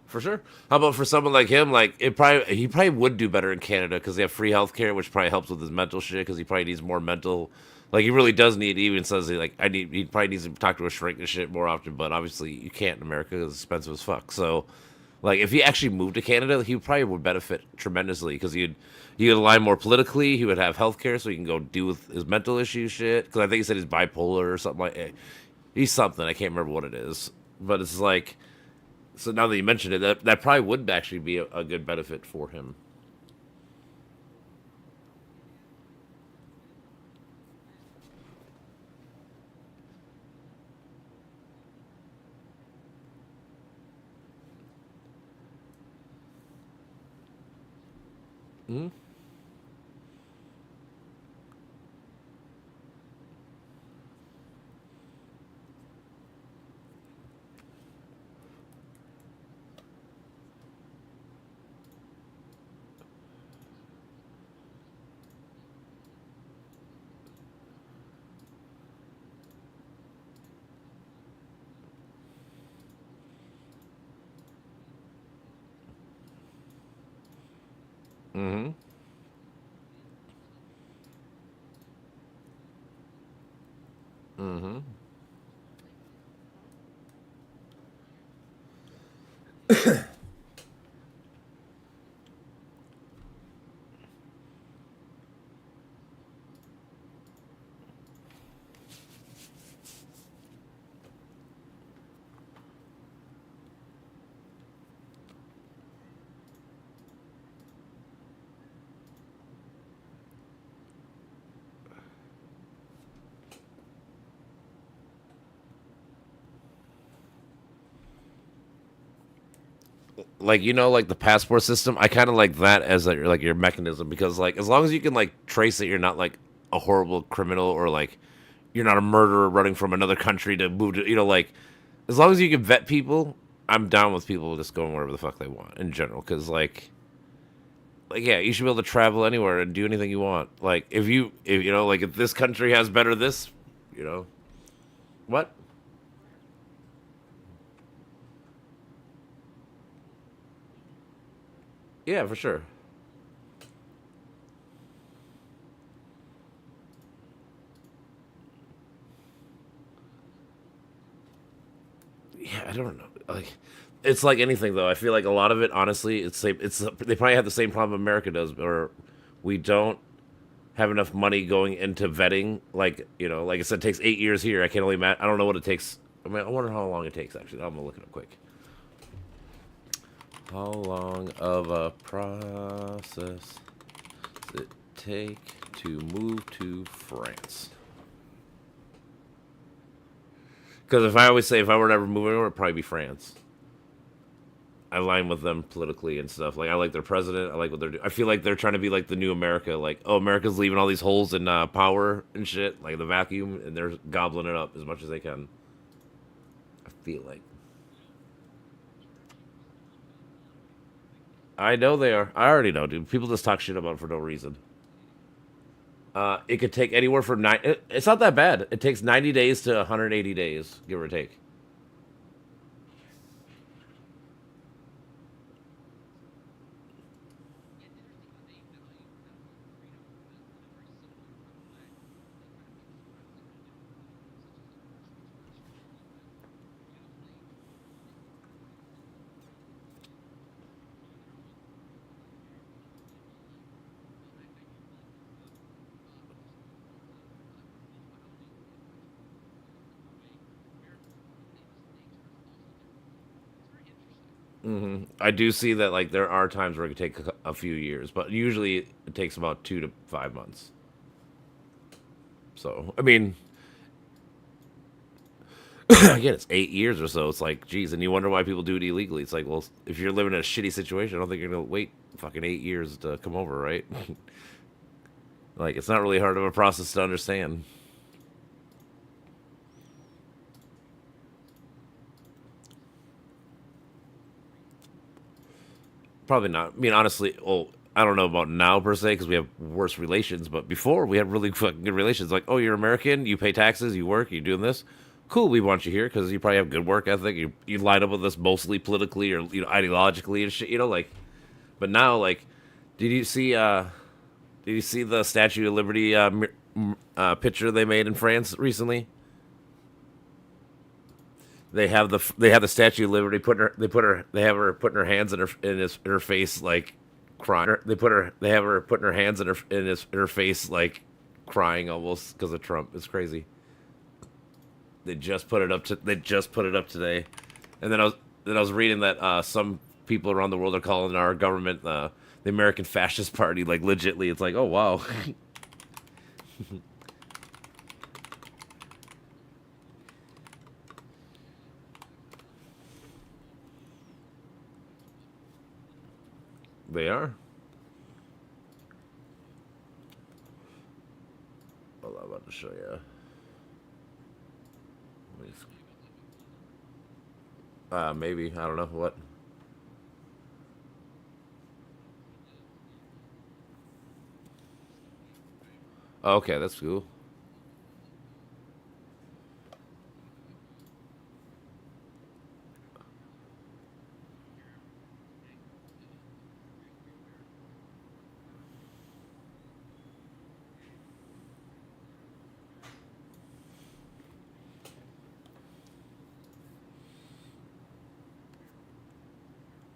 For sure. How about for someone like him? Like he probably would do better in Canada because they have free healthcare, which probably helps with his mental shit. Because he probably needs more mental. Like he really does need. He even says he probably needs to talk to a shrink and shit more often. But obviously you can't in America because it's expensive as fuck. So like if he actually moved to Canada, he probably would benefit tremendously because he'd align more politically. He would have healthcare, so he can go deal with his mental issue shit. Because I think he said he's bipolar or something like. He's something I can't remember what it is, but it's like so now that you mentioned it, that probably would actually be a good benefit for him. Mm-hmm. Mm-hmm. Mm-hmm. like like the passport system. I kind of like that as like your mechanism because like as long as you can like trace that you're not like a horrible criminal or like you're not a murderer running from another country to move to like as long as you can vet people, I'm down with people just going wherever the fuck they want in general because like yeah, you should be able to travel anywhere and do anything you want. Like if like if this country has better this, you know what? Yeah, for sure. Yeah, I don't know. Like, it's like anything though. I feel like a lot of it, honestly, it's same. It's they probably have the same problem America does, or we don't have enough money going into vetting. Like like I said, it takes 8 years here. I can't only I don't know what it takes. I mean, I wonder how long it takes. Actually, I'm gonna look it up quick. How long of a process does it take to move to France? Because if I always say if I were to ever move anywhere, it'd probably be France. I align with them politically and stuff. Like I like their president. I like what they're doing. I feel like they're trying to be like the new America. Like oh, America's leaving all these holes in power and shit, like the vacuum, and they're gobbling it up as much as they can. I feel like I know they are. I already know, dude. People just talk shit about it for no reason. It could take anywhere from it's not that bad. It takes 90 days to 180 days, give or take. I do see that like there are times where it could take a few years, but usually it takes about 2 to 5 months. So I mean, again, it's 8 years or so. It's like, geez, and you wonder why people do it illegally. It's like, well, if you're living in a shitty situation, I don't think you're gonna wait fucking 8 years to come over, right? Like, it's not really hard of a process to understand. Probably not. I mean, honestly, well, I don't know about now per se because we have worse relations, but before we had really fucking good relations. Like, oh, you're American, you pay taxes, you work, you're doing this. Cool, we want you here because you probably have good work ethic. You line up with us mostly politically or ideologically and shit. Like, but now like, did you see did you see the Statue of Liberty picture they made in France recently? They have the Statue of Liberty putting her they have her putting her hands in her face like crying. They have her putting her hands in her face like crying almost because of Trump. It's crazy. They just put it up today, and then I was reading that some people around the world are calling our government the American Fascist Party. Like legitly, it's like oh wow. They are. Hold on, I'm about to show you. Maybe I don't know what. Oh, okay, that's cool.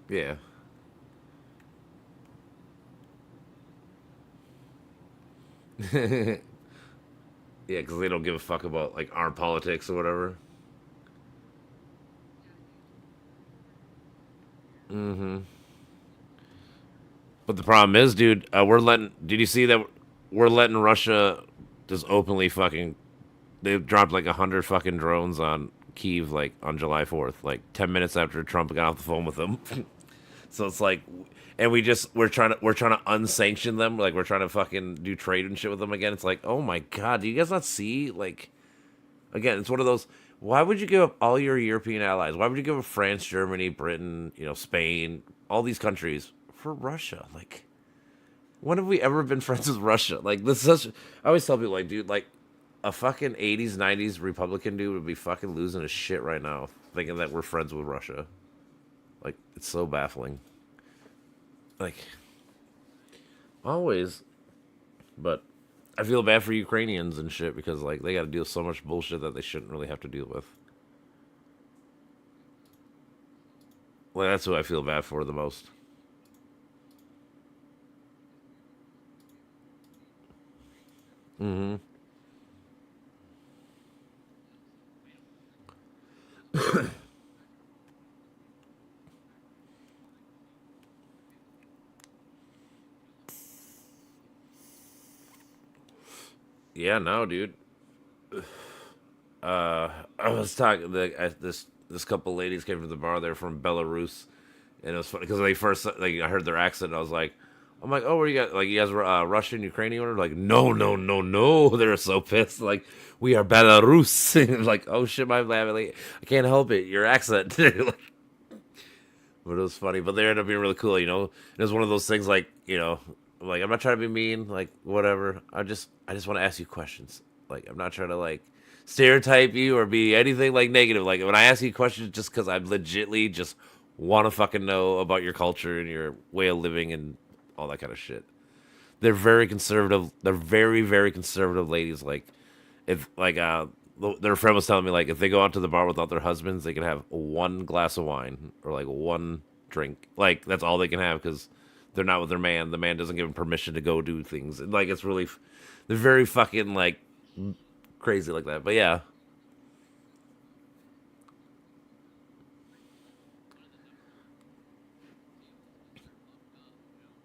Yeah. Yeah, because they don't give a fuck about like our politics or whatever. But the problem is, dude, we're letting. Did you see that we're letting Russia just openly fucking? They dropped like 100 fucking drones on Kiev like on July 4th, like 10 minutes after Trump got off the phone with them. So it's like, and we're trying to unsanction them, like we're trying to fucking do trade and shit with them again. It's like, oh my god, do you guys not see? Like, again, it's one of those. Why would you give up all your European allies? Why would you give up France, Germany, Britain, Spain, all these countries for Russia? Like, when have we ever been friends with Russia? Like, this is such. I always tell people, like, dude, like, a fucking 80s, 90s Republican dude would be fucking losing his shit right now, thinking that we're friends with Russia. Like, it's so baffling. Like, always. But I feel bad for Ukrainians and shit because, like, they got to deal with so much bullshit that they shouldn't really have to deal with. Like, that's who I feel bad for the most. Mm-hmm. Yeah, no, dude. I was talking. This couple ladies came from the bar. They're from Belarus, and it was funny because they first like I heard their accent. And I was like, I'm like, oh, where you guys? Like, you guys were Russian, Ukrainian? Or like, no, no, no, no. They were so pissed. Like, we are Belarus. Like, oh shit, my bad. Like, I can't help it. Your accent. Like, but it was funny. But they ended up being really cool. It was one of those things like like I'm not trying to be mean. Like whatever. I just want to ask you questions. Like I'm not trying to like stereotype you or be anything like negative. Like when I ask you questions, just because I legitly just want to fucking know about your culture and your way of living and all that kind of shit. They're very conservative. They're very very conservative ladies. Like if like their friend was telling me like if they go out to the bar without their husbands, they can have one glass of wine or like one drink. Like that's all they can have because they're not with their man. The man doesn't give them permission to go do things. And, like it's really, they're very fucking like crazy like that. But yeah,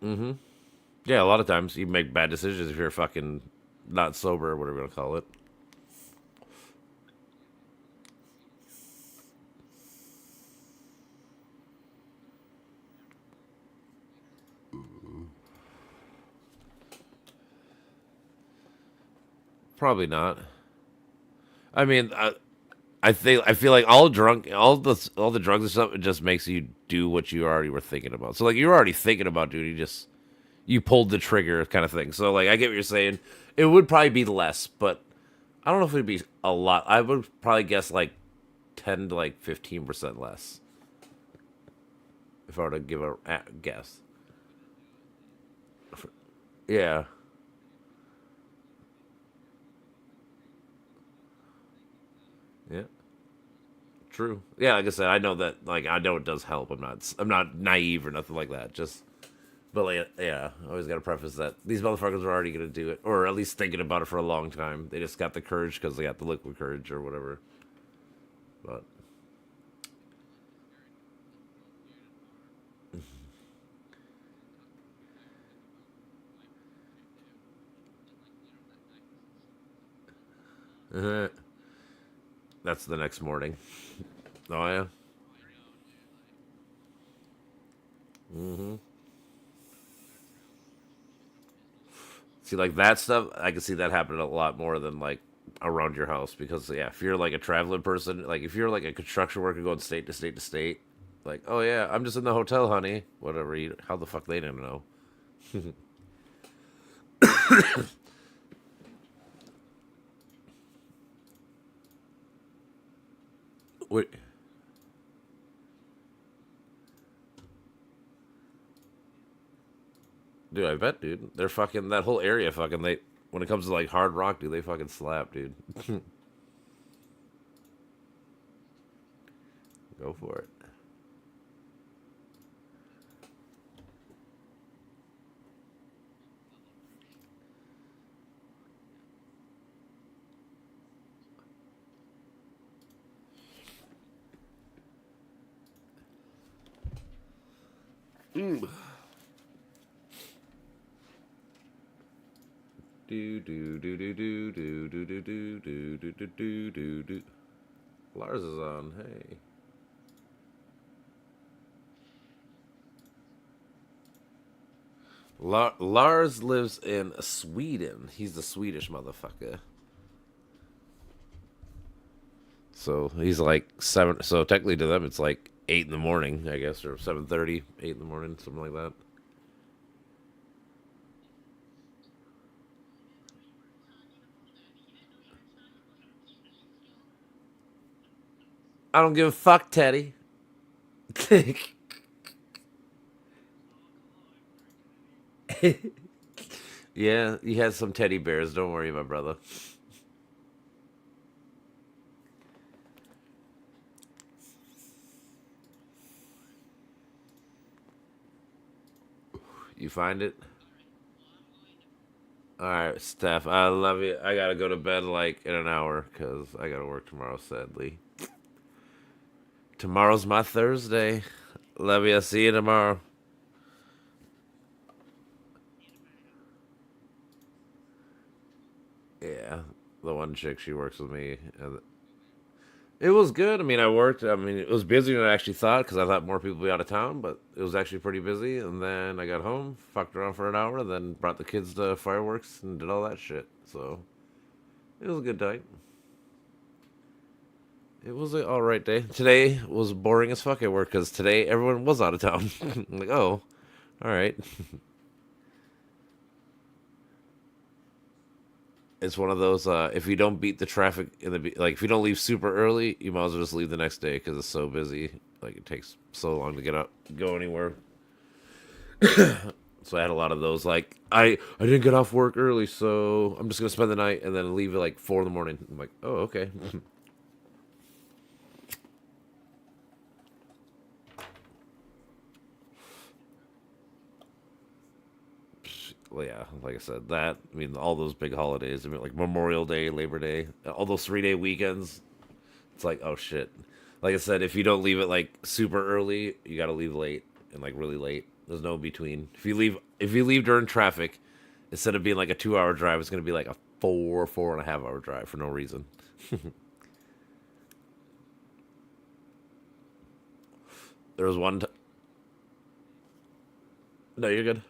yeah. A lot of times you make bad decisions if you're fucking not sober or whatever you want to call it. Probably not. I mean, I feel like all the drugs and stuff it just makes you do what you already were thinking about. So like you're already thinking about doing, you pulled the trigger kind of thing. So like I get what you're saying. It would probably be less, but I don't know if it'd be a lot. I would probably guess like 10 to like 15% less if I were to give a guess. Yeah. Yeah. True. Yeah, like I said, I know that like I know it does help. I'm not naive or nothing like that. Just but like yeah, I always got to preface that these motherfuckers are already gonna do it, or at least thinking about it for a long time. They just got the courage because they got the liquid courage or whatever. But that's the next morning. Oh yeah. See, like that stuff, I can see that happening a lot more than like around your house because yeah, if you're like a traveling person, like if you're like a construction worker going state to state to state, like oh yeah, I'm just in the hotel, honey. Whatever. How the fuck they didn't know? Wait, dude, I bet, dude. They're fucking that whole area. Fucking they when it comes to like hard rock, dude, they fucking slap, dude. Go for it. Do do do do do do do do do do do do do do do. Lars is on. Hey. Lars lives in Sweden. He's the Swedish motherfucker. So he's like 7. So technically to them, it's like 8 in the morning, I guess, or 7:30, 8 in the morning, something like that. I don't give a fuck, Teddy. Yeah, he has some teddy bears. Don't worry, my brother. You find it? All right, Steph. I love you. I gotta go to bed like in an hour because I gotta work tomorrow. Sadly, tomorrow's my Thursday. Love you. See you tomorrow. Yeah, the one chick she works with me. It was good. I mean, I worked. I mean, it was busier than I actually thought because I thought more people would be out of town, but it was actually pretty busy. And then I got home, fucked around for an hour, then brought the kids to fireworks and did all that shit. So it was a good night. It was an all right day. Today was boring as fuck at work because today everyone was out of town. I'm like, oh, all right. It's one of those. If you don't beat the traffic in like, if you don't leave super early, you might as well just leave the next day because it's so busy. Like it takes so long to get up, go anywhere. So I had a lot of those. Like I didn't get off work early, so I'm just gonna spend the night and then leave at like 4 in the morning. I'm like, oh okay. Well, yeah, like I said, that I mean all those big holidays. I mean like Memorial Day, Labor Day, all those 3 day weekends. It's like oh shit. Like I said, if you don't leave it like super early, you got to leave late and like really late. There's no in between. If you leave during traffic, instead of being like a 2 hour drive, it's gonna be like a 4.5 hour drive for no reason. There was one. No, you're good.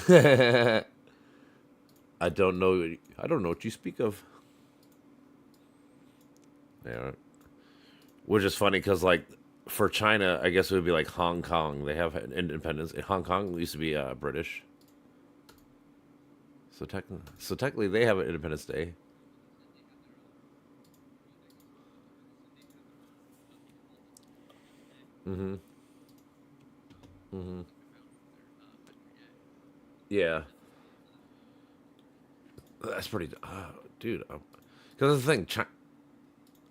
I don't know. I don't know what you speak of. Yeah, which is funny because like for China, I guess it would be like Hong Kong. They have independence. Hong Kong used to be British, so technically they have an Independence Day. Mm-hmm. Mm-hmm. Yeah, that's pretty. Dude, because the thing,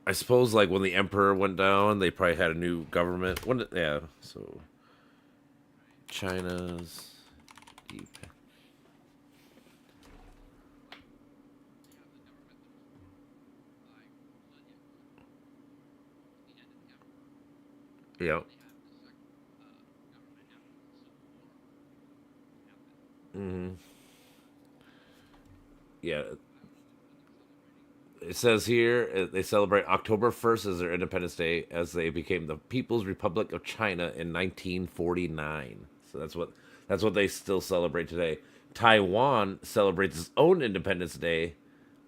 I suppose like when the emperor went down, they probably had a new government. Yeah, so China's deep. Yeah. Mm-hmm. Yeah. It says here they celebrate October 1st as their Independence Day as they became the People's Republic of China in 1949. So that's what they still celebrate today. Taiwan celebrates its own Independence Day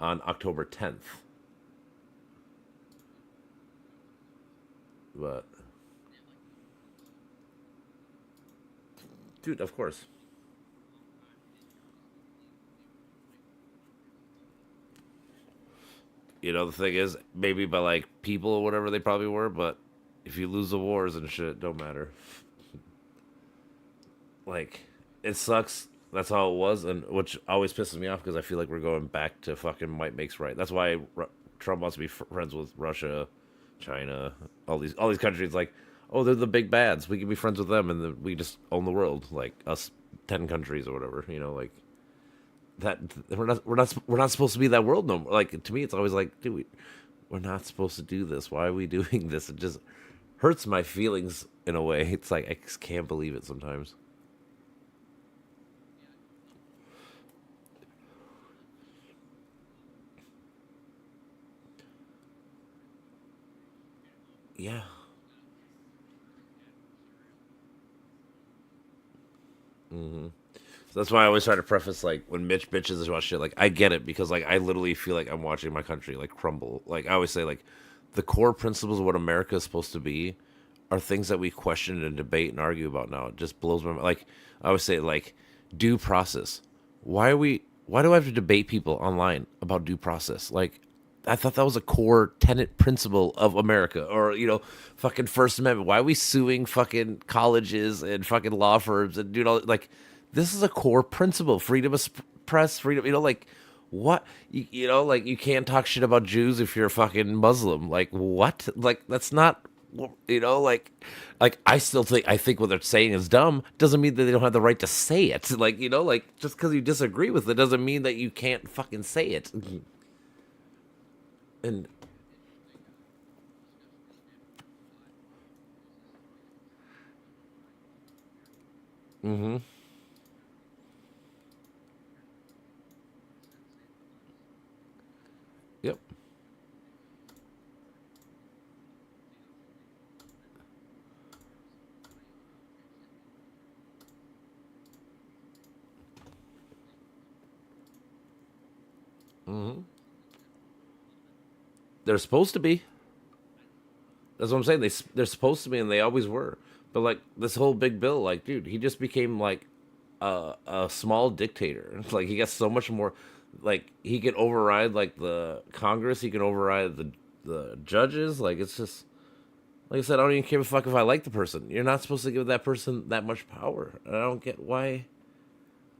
on October 10th. But dude, of course. You know, the thing is, maybe by like people or whatever they probably were, but if you lose the wars and shit, it don't matter. Like, it sucks. That's how it was, and which always pisses me off because I feel like we're going back to fucking might makes right. That's why Trump wants to be friends with Russia, China, all these countries. Like, oh, they're the big bads. We can be friends with them, and we just own the world, like us 10 countries or whatever. You know, like that. We're not supposed to be that world no more. Like to me, it's always like, dude, we're not supposed to do this. Why are we doing this? It just hurts my feelings in a way. It's like I just can't believe it sometimes. Yeah. So that's why I always try to preface like when Mitch bitches about shit. Like I get it because like I literally feel like I'm watching my country like crumble. Like I always say like the core principles of what America is supposed to be are things that we question and debate and argue about now. It just blows my mind. Like I always say like due process. Why are we? Why do I have to debate people online about due process? Like I thought that was a core tenet principle of America, or fucking First Amendment. Why are we suing fucking colleges and fucking law firms and all like? This is a core principle: freedom of press, freedom. Like what? Like you can't talk shit about Jews if you're a fucking Muslim. Like what? Like that's not. Like I think what they're saying is dumb doesn't mean that they don't have the right to say it. Like like just because you disagree with it doesn't mean that you can't fucking say it. And mm-hmm. Yep. Mm-hmm. They're supposed to be. That's what I'm saying. They're supposed to be, and they always were. But like this whole big bill, like, dude, he just became like a small dictator. Like he got so much more. Like he can override like the Congress. He can override the judges. Like it's just like I said. I don't even give a fuck if I like the person. You're not supposed to give that person that much power. And I don't get why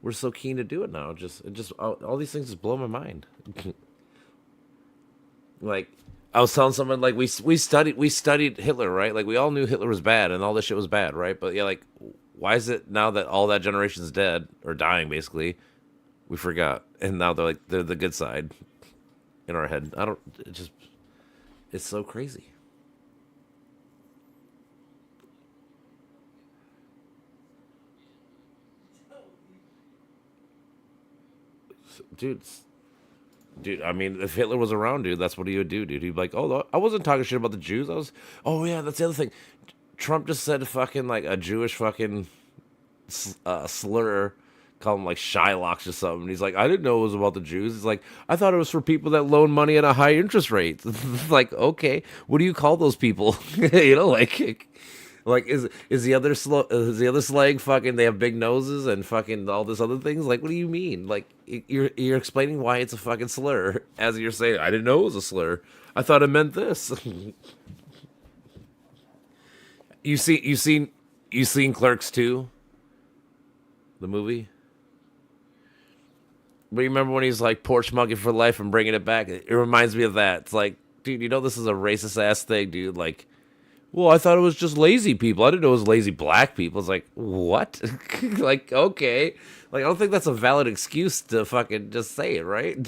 we're so keen to do it now. It just all these things just blow my mind. Like I was telling someone like we studied Hitler, right? Like we all knew Hitler was bad and all this shit was bad, right? But yeah, like why is it now that all that generation's dead or dying basically, we forgot. And now they're the good side in our head. I don't it just it's so crazy. Dude, dude, I mean, if Hitler was around, dude, that's what he would do, dude. He'd be like, "Oh, I wasn't talking shit about the Jews. I was, oh yeah, that's the other thing. Trump just said fucking like a Jewish fucking slur, call him like Shylocks or something. He's like, I didn't know it was about the Jews. He's like, I thought it was for people that loan money at a high interest rate. Like, okay, what do you call those people? Like is the other slang fucking they have big noses and fucking all this other things? Like, what do you mean? Like you're explaining why it's a fucking slur as you're saying I didn't know it was a slur. I thought it meant this. You seen Clerks 2, the movie? But you remember when he's like porch monkey for life and bringing it back? It reminds me of that. It's like, dude, this is a racist ass thing, dude. Like, well, I thought it was just lazy people. I didn't know it was lazy black people. It's like, what? Like, okay. Like, I don't think that's a valid excuse to fucking just say it, right?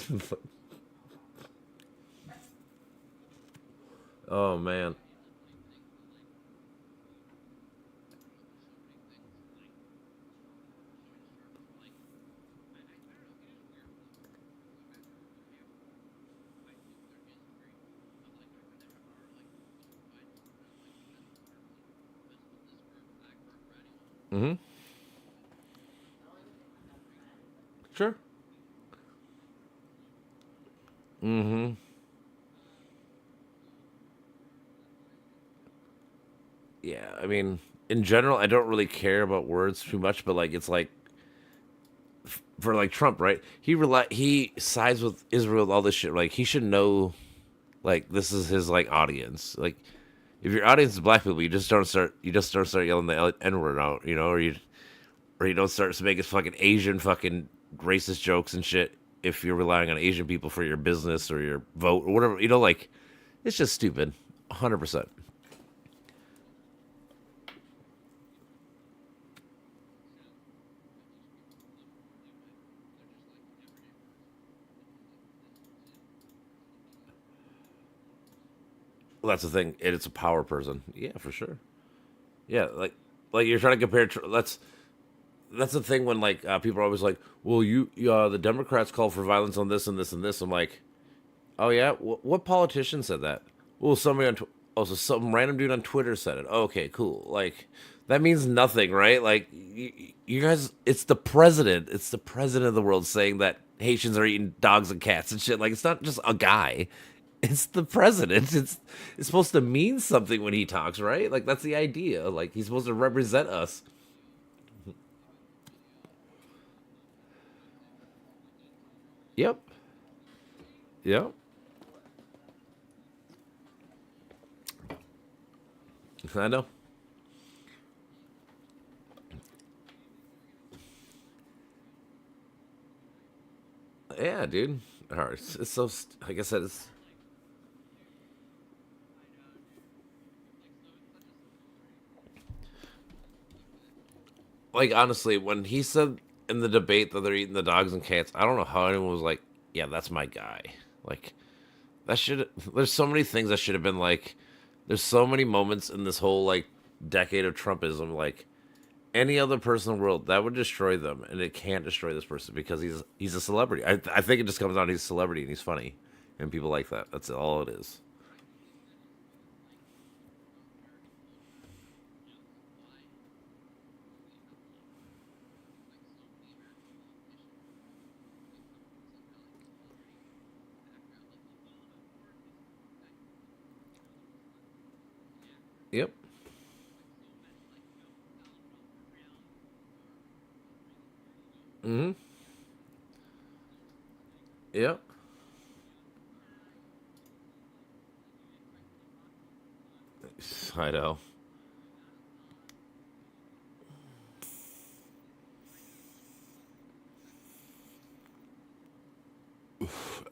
Oh man. Mm-hmm. Sure. Mm-hmm. Yeah, I mean, in general, I don't really care about words too much, but like, it's like for like Trump, right? He sides with Israel, all this shit. Like, he should know, like, this is his like audience. Like, if your audience is black people, you just don't start yelling the N word out, or you don't start making fucking Asian fucking racist jokes and shit. If you're relying on Asian people for your business or your vote or whatever, like, it's just stupid, 100%. Well, that's the thing. It's a power person. Yeah, for sure. Yeah, like you're trying to compare. That's the thing when like people are always like, well, the Democrats call for violence on this and this and this. I'm like, oh yeah, what politician said that? Well, somebody on. Oh, so some random dude on Twitter said it. Okay, cool. Like that means nothing, right? Like you guys, it's the president. It's the president of the world saying that Haitians are eating dogs and cats and shit. Like it's not just a guy. It's the president. It's supposed to mean something when he talks, right? Like that's the idea. Like he's supposed to represent us. Yep. Yep. I know. Yeah, dude. It's so. Like I said, it's like honestly, when he said in the debate that they're eating the dogs and cats, I don't know how anyone was like, "Yeah, that's my guy." Like that should. There's so many things that should have been like. There's so many moments in this whole like decade of Trumpism. Like any other person in the world, that would destroy them, and it can't destroy this person because he's a celebrity. I think it just comes down to he's a celebrity and he's funny, and people like that. That's all it is. Yep. Mm-hmm. Yep. I know.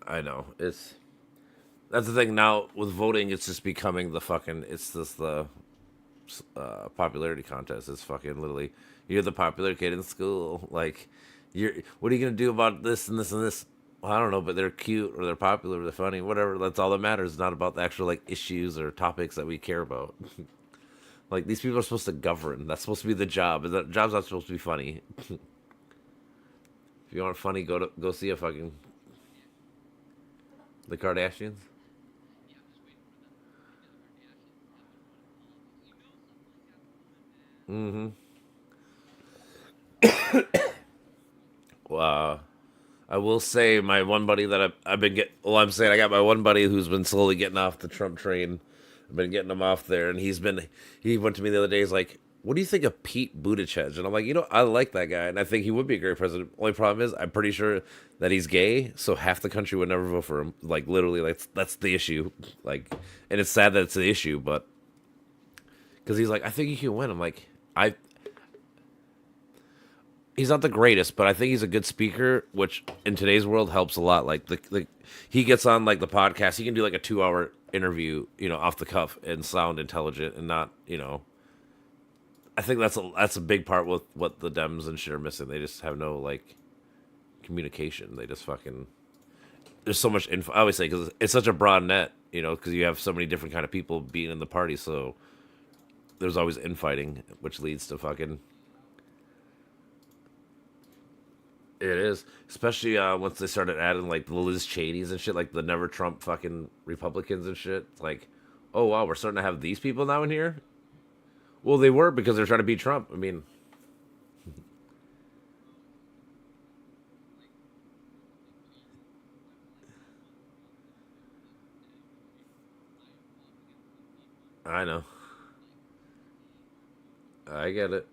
I know. It's that's the thing now with voting. It's just becoming the fucking. It's just the popularity contest. It's fucking literally you're the popular kid in school. Like you're what are you gonna do about this and this and this? Well, I don't know, but they're cute or they're popular or they're funny, whatever. That's all that matters. It's not about the actual like issues or topics that we care about. Like these people are supposed to govern. That's supposed to be the job. The job's not supposed to be funny. If you want funny, go see a fucking the Kardashians. Mm-hmm. Wow. I will say my one buddy that I've been getting. Well, I'm saying I got my one buddy who's been slowly getting off the Trump train. I've been getting him off there, and he went to me the other day. He's like, "What do you think of Pete Buttigieg?" And I'm like, I like that guy, and I think he would be a great president. Only problem is, I'm pretty sure that he's gay, so half the country would never vote for him. Like literally, like that's the issue. Like, and it's sad that it's the issue, but because he's like, I think he can win. I'm like, I he's not the greatest, but I think he's a good speaker, which in today's world helps a lot. Like the he gets on like the podcast, he can do like a 2 hour interview, off the cuff and sound intelligent and not, I think that's a big part with what the Dems and shit are missing. They just have no like communication. They just fucking there's so much info. I always say because it's such a broad net, because you have so many different kind of people being in the party, so there's always infighting, which leads to fucking it is, especially once they started adding like the Liz Cheney's and shit, like the Never Trump fucking Republicans and shit. It's like, oh wow, we're starting to have these people now in here. Well, they were because they're trying to beat Trump. I mean, I know, I get it.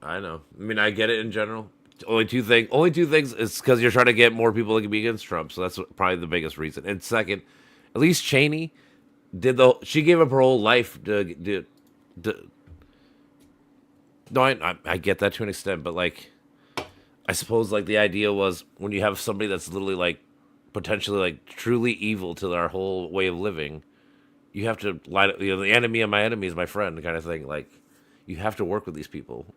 I know. I mean, I get it in general. Only two things is because you're trying to get more people that can be against Trump. So that's probably the biggest reason. And second, at least Cheney she gave up her whole life to no, I get that to an extent, but like I suppose like the idea was when you have somebody that's literally like potentially like truly evil to our whole way of living, you have to lie. The enemy of my enemy is my friend, kind of thing. Like you have to work with these people.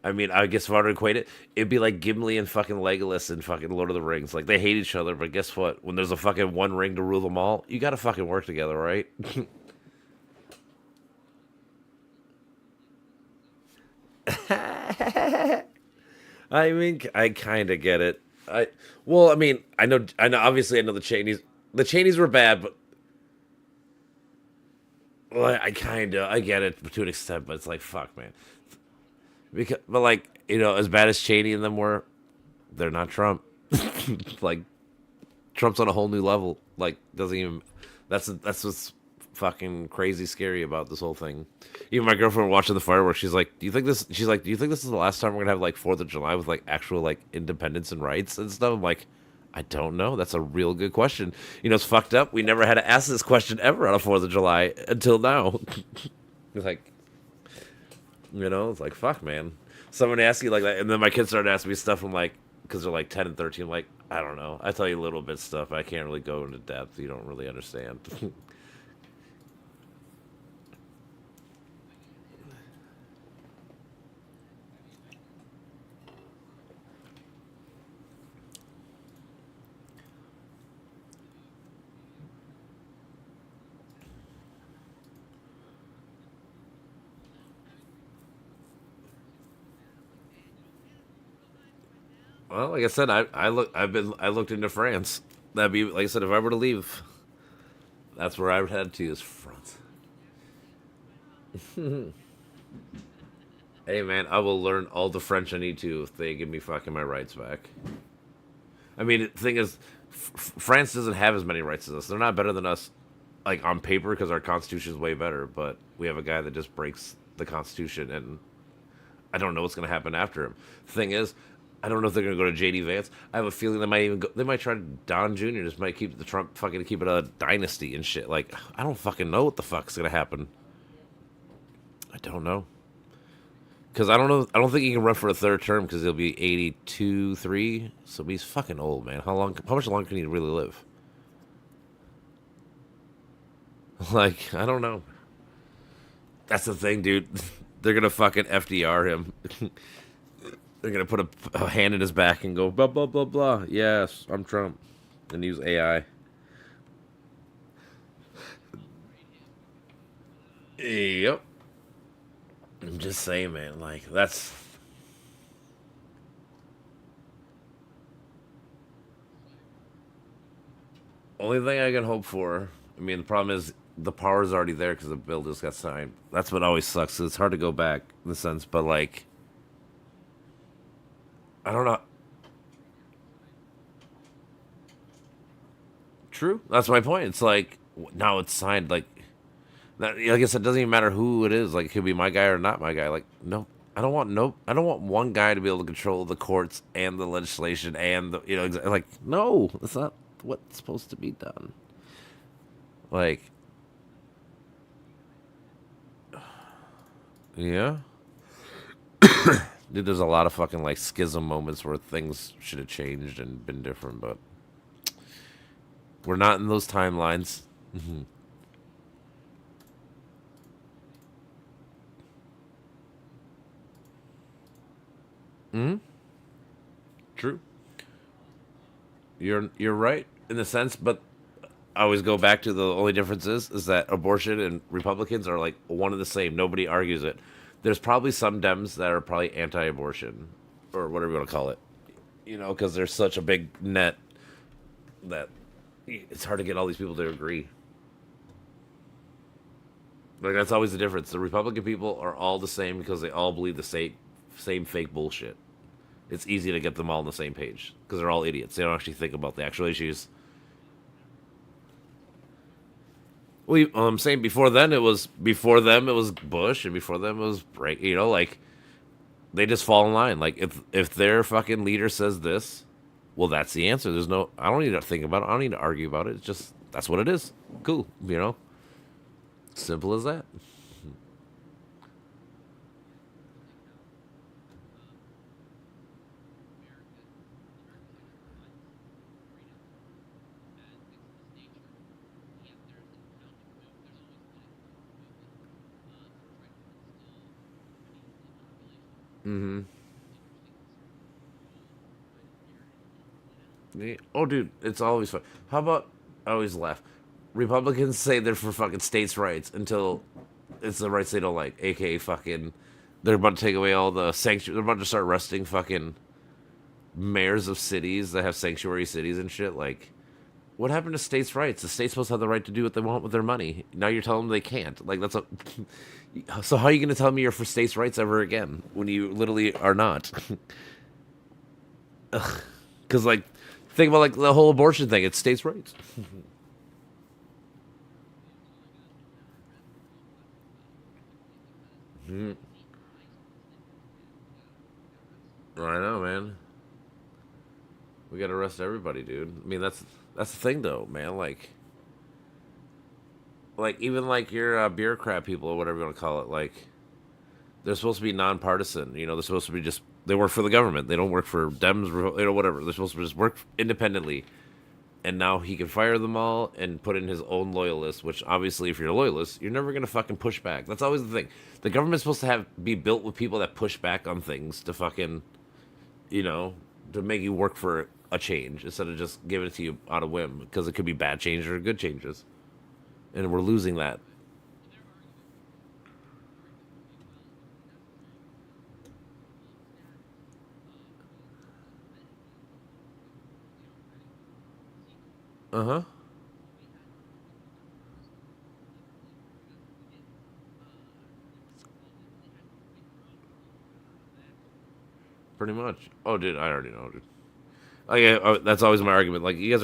I mean, I guess if I were to equate it, it'd be like Gimli and fucking Legolas and fucking Lord of the Rings. Like they hate each other, but guess what? When there's a fucking one ring to rule them all, you gotta fucking work together, right? I mean, I kind of get it. I mean, I know. Obviously, I know the Cheneys. The Cheneys were bad, but Well, I get it to an extent, but it's like, fuck, man. But like, as bad as Cheney and them were, they're not Trump. Like, Trump's on a whole new level. Like, doesn't even. That's what's fucking crazy scary about this whole thing. Even my girlfriend watching the fireworks, she's like, "Do you think this?" She's like, "Do you think this is the last time we're gonna have like Fourth of July with like actual like independence and rights and stuff?" I'm like, I don't know. That's a real good question. It's fucked up. We never had to ask this question ever on a Fourth of July until now. It's like, it's like, fuck, man. Someone asks you like that, and then my kids started asking me stuff. I'm like, because they're like 10 and 13. I'm like, I don't know. I tell you a little bit stuff. I can't really go into depth. You don't really understand. Well, like I said, I looked into France. That'd be like I said, if I were to leave, that's where I would head to is France. Hey man, I will learn all the French I need to if they give me fucking my rights back. I mean, the thing is, France doesn't have as many rights as us. They're not better than us, like on paper, because our constitution is way better. But we have a guy that just breaks the constitution, and I don't know what's going to happen after him. The thing is, I don't know if they're going to go to JD Vance. I have a feeling they might even go. They might try to Don Jr. Just might keep the Trump fucking keep it a dynasty and shit. Like I don't fucking know what the fuck's going to happen. I don't know. Because I don't know. I don't think he can run for a third term because he'll be 82, 3. So he's fucking old, man. How much longer can he really live? Like, I don't know. That's the thing, dude. They're gonna fucking FDR him. They're gonna put a hand in his back and go blah blah blah blah. Yes, I'm Trump, and use AI. Yep. I'm just saying, man. Like that's only thing I can hope for. I mean, the problem is the power's already there because the bill just got signed. That's what always sucks. It's hard to go back in the sense, but like, I don't know. True. That's my point. It's like now it's signed. Like that. Like I said, it doesn't even matter who it is. Like it could be my guy or not my guy. Like no, I don't want no. I don't want one guy to be able to control the courts and the legislation and the like no. That's not what's supposed to be done. Like yeah. Dude, there's a lot of fucking like schism moments where things should have changed and been different, but we're not in those timelines. Hmm. True. You're right in the sense, but I always go back to the only difference is that abortion and Republicans are like one and the same. Nobody argues it. There's probably some Dems that are probably anti-abortion or whatever you want to call it. Because there's such a big net that it's hard to get all these people to agree. Like that's always the difference. The Republican people are all the same because they all believe the same fake bullshit. It's easy to get them all on the same page because they're all idiots. They don't actually think about the actual issues. Well, I'm saying before them it was Bush, and before them it was break. Like they just fall in line. Like if their fucking leader says this, well, that's the answer. There's no. I don't need to think about it. I don't need to argue about it. It's just that's what it is. Cool. Simple as that. Mm-hmm. Oh, dude, it's always fun. How about I always laugh. Republicans say they're for fucking states' rights until it's the rights they don't like, aka fucking. They're about to take away all the sanctuary. They're about to start arresting fucking mayors of cities that have sanctuary cities and shit. Like, What happened to states' rights? The state's supposed to have the right to do what they want with their money. Now you're telling them they can't. Like that's a. So how are you going to tell me you're for states' rights ever again when you literally are not? Because like, think about like the whole abortion thing. It's states' rights. I know, man. We got to arrest everybody, dude. I mean, that's the thing, though, man. Like even like your bureaucrat people or whatever you want to call it. Like they're supposed to be nonpartisan. You know, they're supposed to be just they work for the government. They don't work for Dems, you know, whatever. They're supposed to just work independently. And now he can fire them all and put in his own loyalists. Which obviously, if you're a loyalist, you're never gonna fucking push back. That's always the thing. The government's supposed to have be built with people that push back on things to fucking, you know, to make you work for a change instead of just giving it to you out of whim because it could be bad changes or good changes, and we're losing that. Uh huh. Pretty much. Oh, dude, I already know, dude. Oh yeah, that's always my argument. Like you guys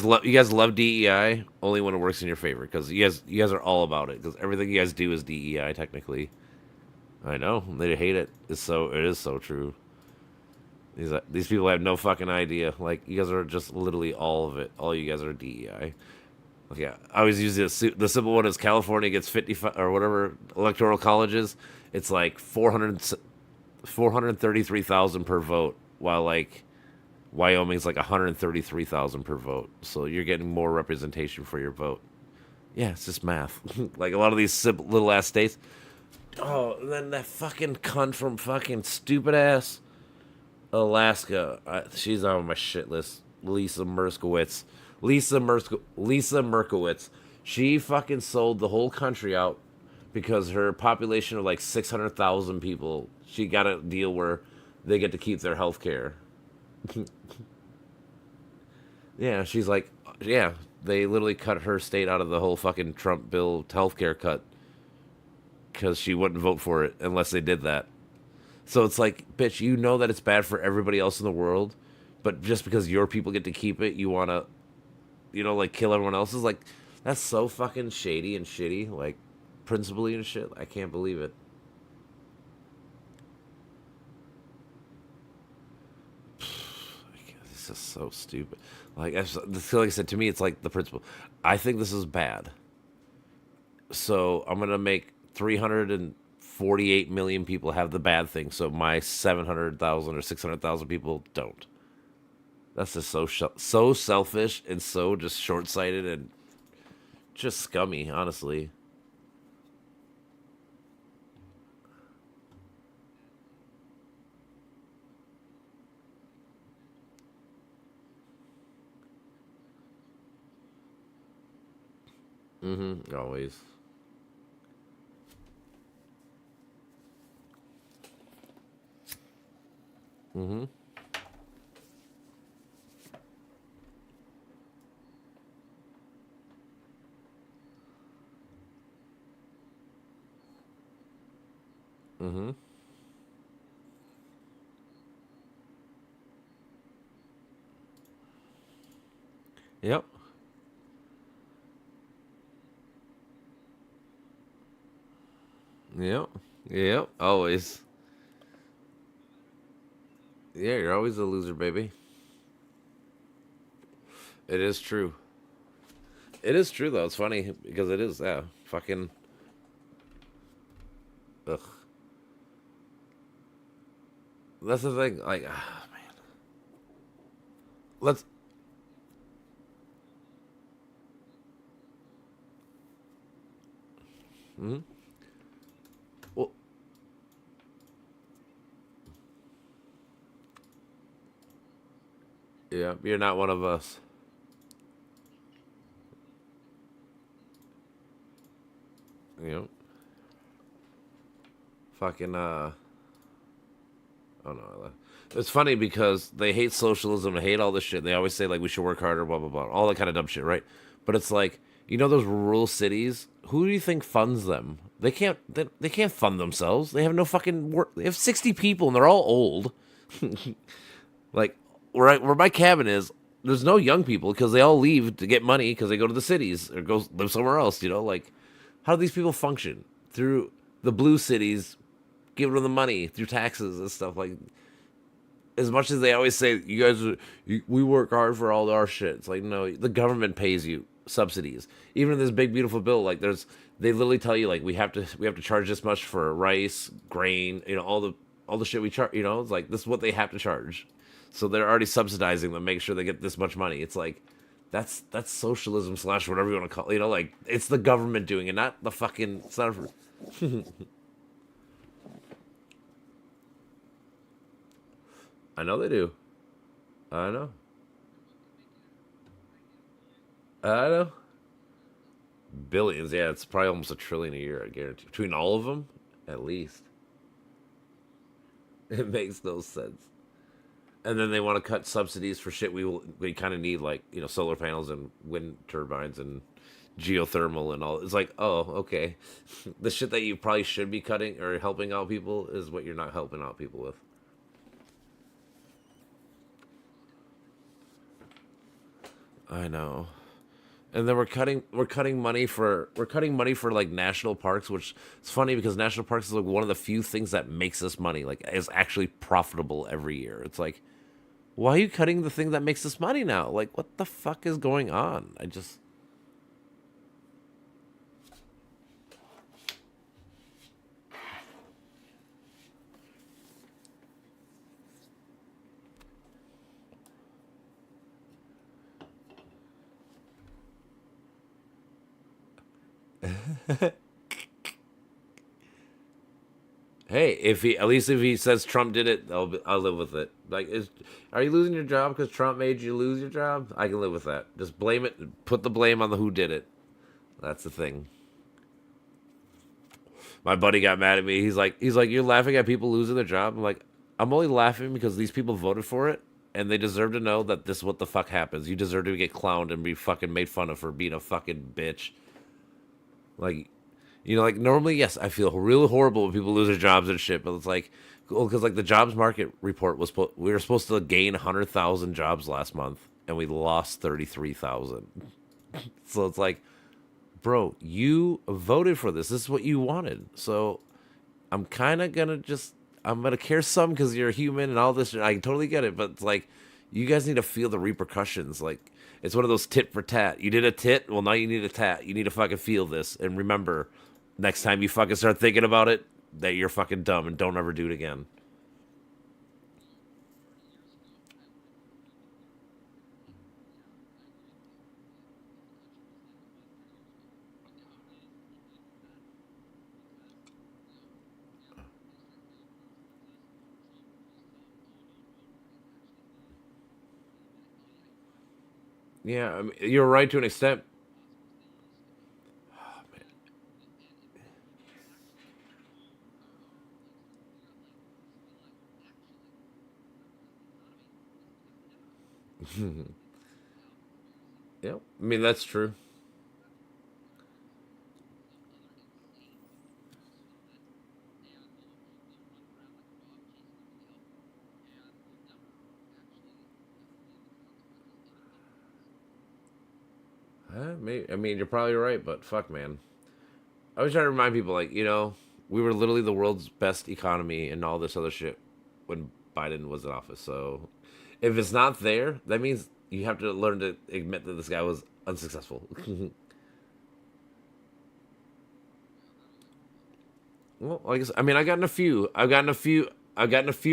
love DEI only when it works in your favor because you guys are all about it because everything you guys do is DEI technically. I know they hate it. It is so true. These people have no fucking idea. Like you guys are just literally all of it. All you guys are DEI. Like, yeah, I always use the simple one is California gets 55 or whatever electoral colleges. It's like 433,000 per vote, while like Wyoming's like 133,000 per vote. So you're getting more representation for your vote. Yeah, it's just math. Like a lot of these simple little ass states. Oh, and then that fucking cunt from fucking stupid ass Alaska. She's on my shit list. Lisa Merskowitz. Lisa Merkowitz. She fucking sold the whole country out because her population of like 600,000 people, she got a deal where they get to keep their health care. Yeah, she's like, yeah, they literally cut her state out of the whole fucking Trump bill healthcare cut because she wouldn't vote for it unless they did that. So it's like, bitch, you know that it's bad for everybody else in the world, but just because your people get to keep it, you want to, you know, like kill everyone else's. Like, that's so fucking shady and shitty. Like, principally and shit. I can't believe it. This is so stupid. Like I said, to me, it's like the principle. I think this is bad. So I'm gonna make 348 million people have the bad thing. So my 700,000 or 600,000 people don't. That's just so selfish and so just short sighted and just scummy, honestly. Mm-hmm. Always. Mm-hmm. Mm-hmm. Yep. Yep. Yep. Always. Yeah, you're always a loser, baby. It is true. It is true though. It's funny because it is. Yeah. Fucking. Ugh. That's the thing. Like, man. Let's. Hmm. Well. Yeah. You're not one of us. You know. Fucking. Oh no, it's funny because they hate socialism, they hate all this shit. They always say like we should work harder, blah blah blah, all that kind of dumb shit, right? But it's like those rural cities. Who do you think funds them? They can't. They can't fund themselves. They have no fucking work. They have 60 people and they're all old. Like where my cabin is, there's no young people because they all leave to get money because they go to the cities or go live somewhere else. Like how do these people function through the blue cities? Giving them the money through taxes and stuff like. As much as they always say, you guys, we work hard for all our shit. It's like no, the government pays you subsidies. Even in this big beautiful bill, like they literally tell you like we have to charge this much for rice, grain, all the shit we charge. It's like this is what they have to charge. So they're already subsidizing them, make sure they get this much money. It's like that's socialism slash whatever you want to call it. Like it's the government doing it, not the fucking. It's not. I know they do. I know. I know. Billions, yeah, it's probably almost a trillion a year, I guarantee. Between all of them, at least. It makes no sense. And then they want to cut subsidies for shit we kind of need, like solar panels and wind turbines and geothermal and all. It's like, oh, okay, the shit that you probably should be cutting or helping out people is what you're not helping out people with. I know. And then we're cutting money for like national parks, which is funny because national parks is like one of the few things that makes us money, like is actually profitable every year. It's like, why are you cutting the thing that makes us money now? Like, what the fuck is going on? I just hey, if he at least if he says Trump did it, I'll live with it. Like, are you losing your job because Trump made you lose your job? I can live with that. Just blame it. Put the blame on the who did it. That's the thing. My buddy got mad at me. He's like, you're laughing at people losing their job. I'm like, I'm only laughing because these people voted for it, and they deserve to know that this is what the fuck happens. You deserve to get clowned and be fucking made fun of for being a fucking bitch. Like, like normally, yes, I feel really horrible when people lose their jobs and shit, but it's like, well, because like the jobs market report we were supposed to gain 100,000 jobs last month, and we lost 33,000. So it's like, bro, you voted for this. This is what you wanted. So I'm kind of gonna I'm gonna care some because you're a human and all this. I totally get it, but it's like, you guys need to feel the repercussions. Like, it's one of those tit for tat. You did a tit, well now you need a tat. You need to fucking feel this and remember, next time you fucking start thinking about it, that you're fucking dumb and don't ever do it again. Yeah, I mean, you're right to an extent. Yeah, I mean that's true. I mean, you're probably right, but fuck, man. I was trying to remind people, like, we were literally the world's best economy and all this other shit when Biden was in office. So if it's not there, that means you have to learn to admit that this guy was unsuccessful. Well, like I mean, I've gotten a few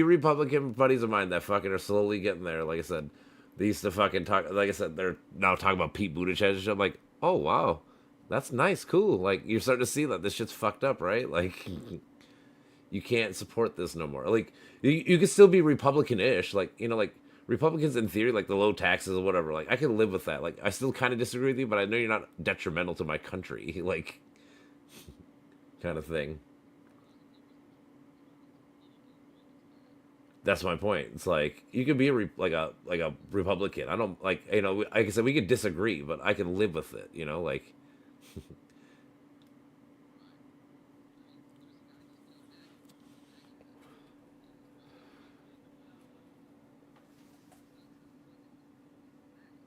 Republican buddies of mine that fucking are slowly getting there. Like I said, they used to fucking talk. Like I said, they're now talking about Pete Buttigieg and shit. I'm like, oh wow, that's nice, cool. Like you're starting to see that this shit's fucked up, right? Like you can't support this no more. Like you can still be Republican-ish, like like Republicans in theory, like the low taxes or whatever. Like I can live with that. Like I still kind of disagree with you, but I know you're not detrimental to my country, like kind of thing. That's my point. It's like you could be like a Republican. I don't like like I said we could disagree, but I can live with it. Like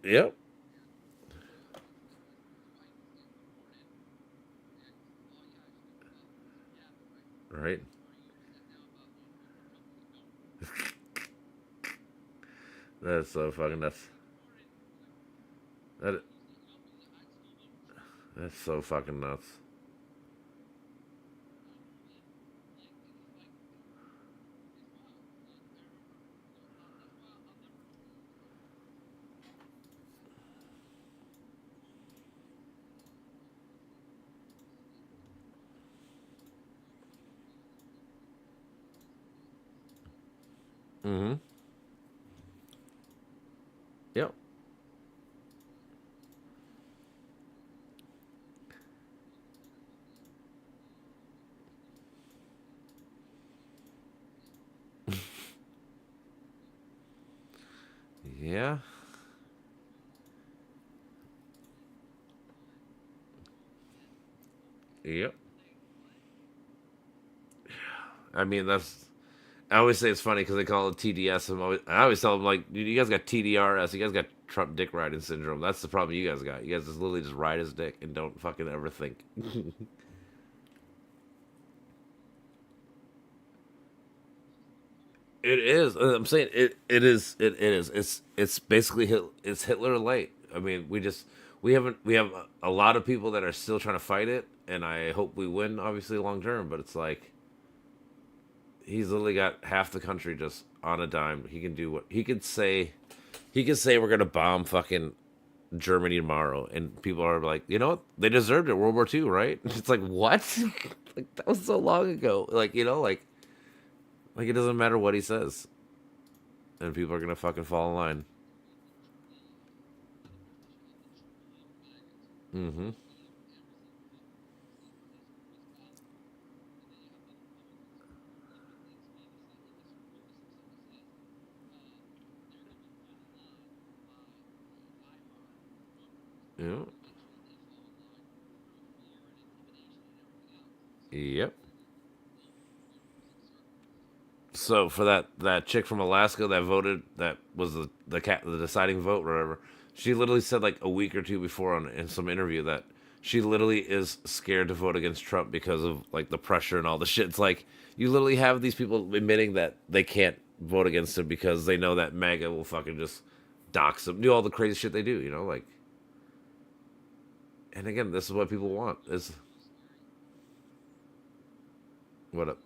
yep, right. That's so fucking nuts. That that's so fucking nuts. Mm-hmm. Yep. Yeah. Yep. I mean that's. I always say it's funny because they call it TDS. I always tell them like, dude, you guys got TDRS. You guys got Trump dick riding syndrome. That's the problem you guys got. You guys just literally just ride his dick and don't fucking ever think. It is. I'm saying it. It is. It is. It's basically it's Hitler light. I mean, we haven't we have a lot of people that are still trying to fight it, and I hope we win. Obviously, long term, but it's like he's literally got half the country just on a dime. He can do what he could say. He could say we're gonna bomb fucking Germany tomorrow, and people are like, you know what? They deserved it. World War II, right? It's like what? Like that was so long ago. Like like it doesn't matter what he says, and people are gonna fucking fall in line. Mm-hmm. Yeah. Yep. So for that chick from Alaska that voted, that was the deciding vote or whatever. She literally said like a week or two before on in some interview that she literally is scared to vote against Trump because of like the pressure and all the shit. It's like you literally have these people admitting that they can't vote against him because they know that MAGA will fucking just dox them, do all the crazy shit they do. Like. And again, this is what people want. Is what up?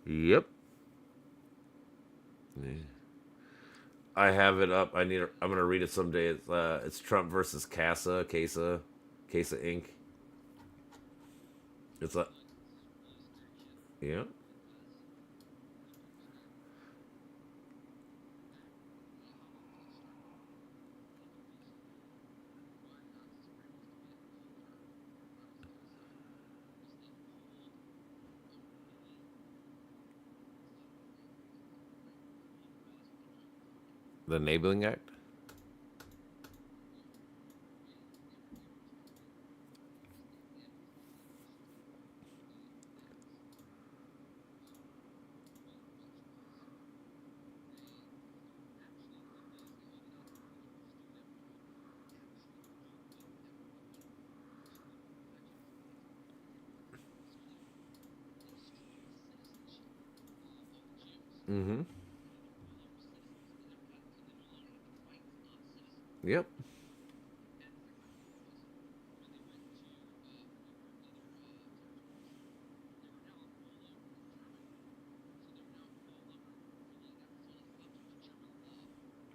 Yep. Yeah. I have it up. I'm gonna read it someday. It's Trump versus Casa Inc. It's a yeah. The Enabling Act. Mm-hmm. Yep.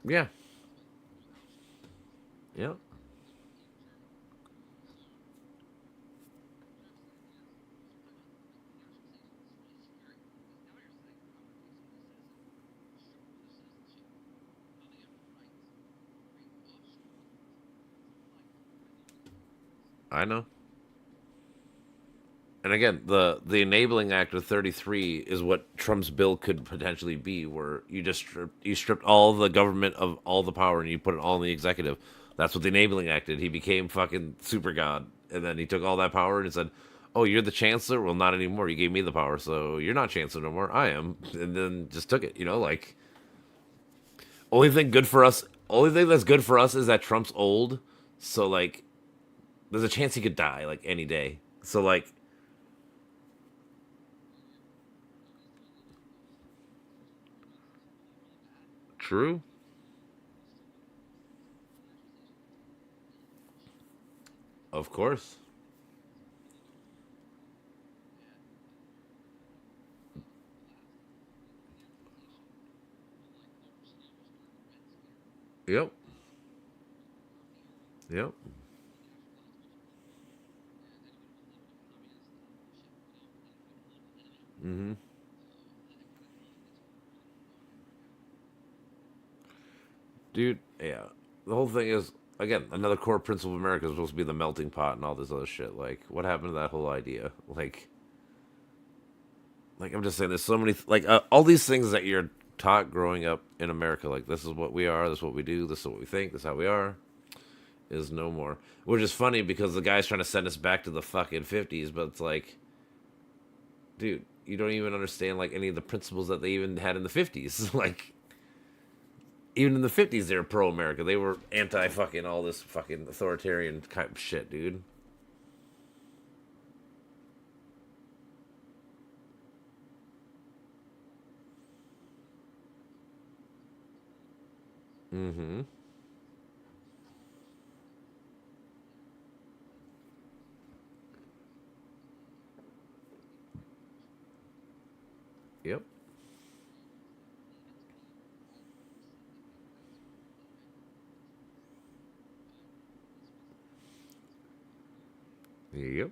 Yeah. Yep. I know. And again, the enabling act of 33 is what Trump's bill could potentially be, where you stripped all the government of all the power and you put it all in the executive. That's what the enabling act did. He became fucking super god, and then he took all that power and said, "Oh, you're the chancellor? Well, not anymore. You gave me the power, so you're not chancellor no more. I am." And then just took it. Like only thing good for us. Only thing that's good for us is that Trump's old, so like there's a chance he could die like any day. So like true. Of course. Yep. Yep. Mm-hmm. Dude, yeah. The whole thing is again another core principle of America is supposed to be the melting pot and all this other shit. Like, what happened to that whole idea? Like I'm just saying, there's so many all these things that you're taught growing up in America. Like, this is what we are. This is what we do. This is what we think. This is how we are. Is no more. Which is funny because the guy's trying to send us back to the fucking 50s, but it's like, dude, you don't even understand like any of the principles that they even had in the 50s. Like, even in the 50s they were pro America. They were anti fucking all this fucking authoritarian type of shit, dude. Mm-hmm. Yep. Yep.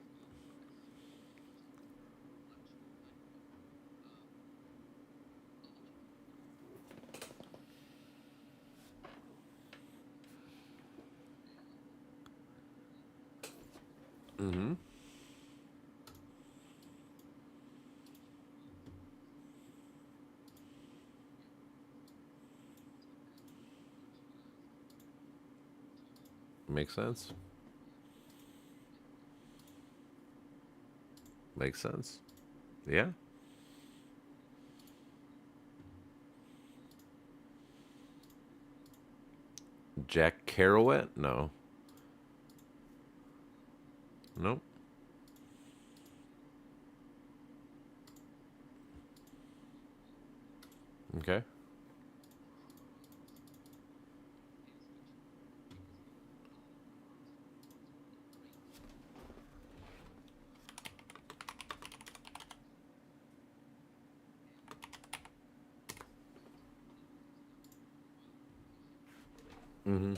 Mm-hmm. Makes sense. Makes sense. Yeah. Jack Kerouac? No. Nope. Okay. Mm-hmm.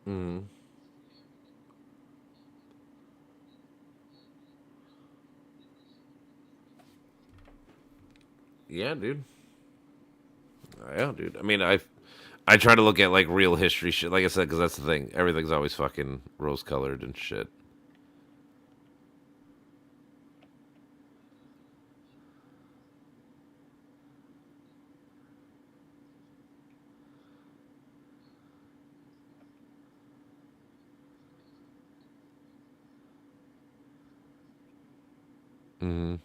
Mm-hmm. Yeah, dude. Yeah, dude. I mean, I try to look at like real history shit, like I said, because that's the thing. Everything's always fucking rose colored and shit. Mm-hmm.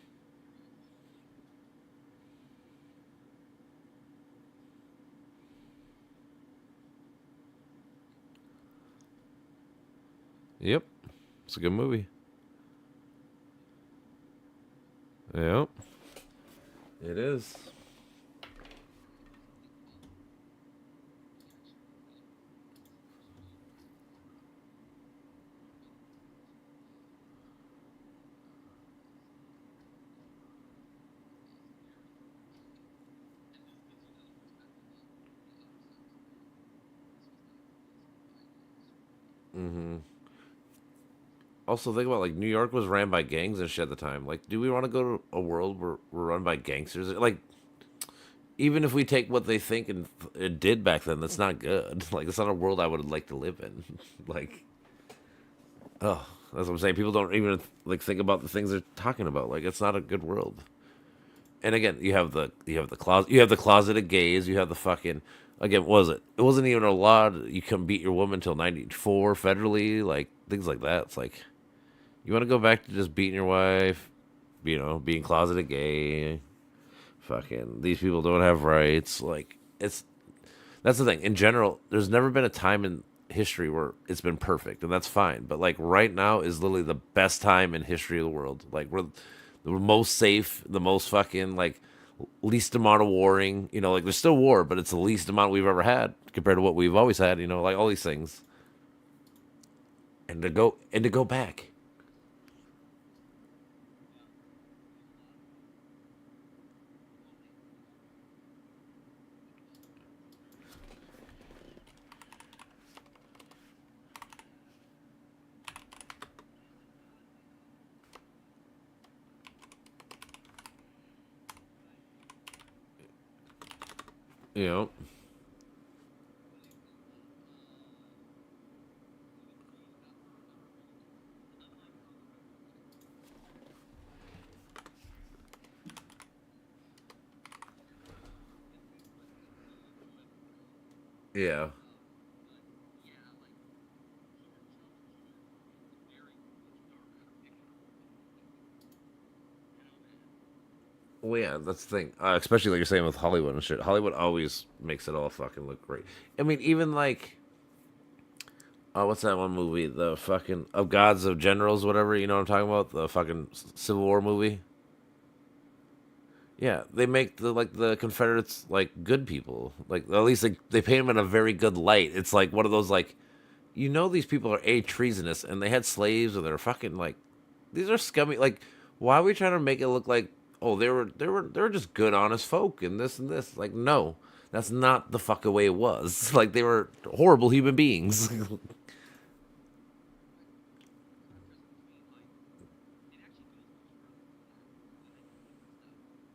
Yep. It's a good movie. Yep. It is. Mm-hmm. Also, think about like New York was ran by gangs and shit at the time. Like, do we want to go to a world where we're run by gangsters? Like, even if we take what they think and it did back then, that's not good. Like, it's not a world I would like to live in. Like, oh, that's what I'm saying. People don't even like think about the things they're talking about. Like, it's not a good world. And again, you have the closeted gays. You have the fucking again. What was it? It wasn't even a law. You couldn't beat your woman until '94 federally. Like things like that. It's like you want to go back to just beating your wife. You know, being closeted gay. Fucking these people don't have rights. Like it's that's the thing. In general, there's never been a time in history where it's been perfect, and that's fine. But like right now is literally the best time in history of the world. Like we're the most safe, the most fucking like least amount of warring. You know, like there's still war, but it's the least amount we've ever had compared to what we've always had. You know, like all these things, and to go back. You know, yeah. Well, yeah, that's the thing. Especially like you're saying with Hollywood and shit. Hollywood always makes it all fucking look great. I mean, even like, what's that one movie? The fucking of Gods of Generals, whatever. You know what I'm talking about? The fucking Civil War movie. Yeah, they make the Confederates like good people. Like at least they paint them in a very good light. It's like one of those like, you know, these people are treasonous and they had slaves or they're fucking like, these are scummy. Like, why are we trying to make it look like, oh, they were just good honest folk and this and this? Like, no, that's not the fucking way it was. Like they were horrible human beings.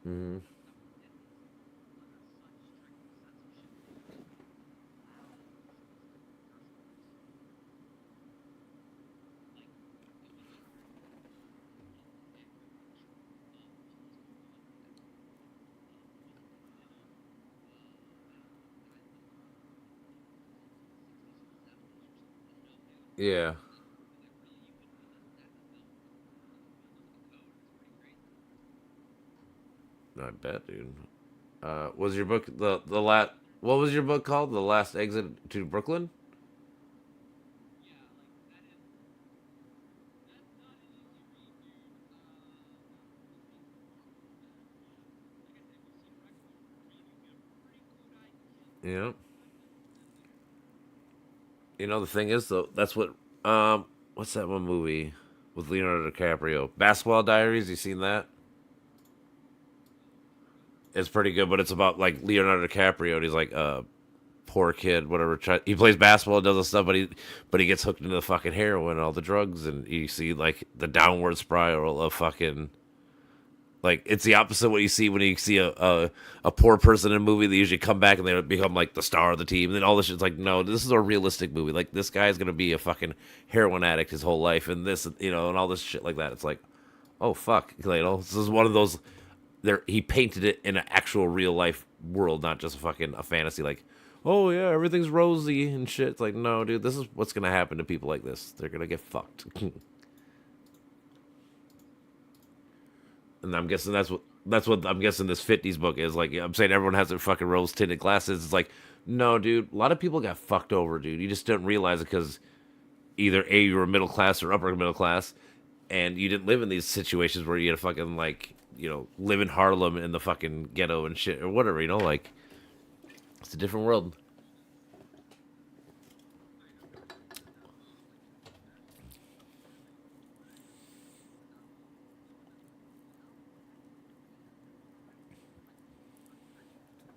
Hmm. Yeah, I bet, dude. Was your book the last? What was your book called? The Last Exit to Brooklyn. Yeah. You know the thing is though, that's what what's that one movie with Leonardo DiCaprio? Basketball Diaries, you seen that? It's pretty good, but it's about like Leonardo DiCaprio and he's like a poor kid, whatever. He plays basketball and does this stuff, but he gets hooked into the fucking heroin and all the drugs and you see like the downward spiral of fucking like it's the opposite of what you see when you see a poor person in a movie. They usually come back and they become like the star of the team. And then all this shit's like, no, this is a realistic movie. Like this guy's gonna be a fucking heroin addict his whole life, and this, you know, and all this shit like that. It's like, oh fuck, you know, this is one of those. There, he painted it in an actual real life world, not just fucking a fantasy. Like, oh yeah, everything's rosy and shit. It's like, no, dude, this is what's gonna happen to people like this. They're gonna get fucked. And I'm guessing that's what I'm guessing this '50s book is like. I'm saying everyone has their fucking rose tinted glasses. It's like, no, dude. A lot of people got fucked over, dude. You just didn't realize it because either a you were middle class or upper middle class, and you didn't live in these situations where you had to fucking like live in Harlem in the fucking ghetto and shit or whatever. You know, like it's a different world.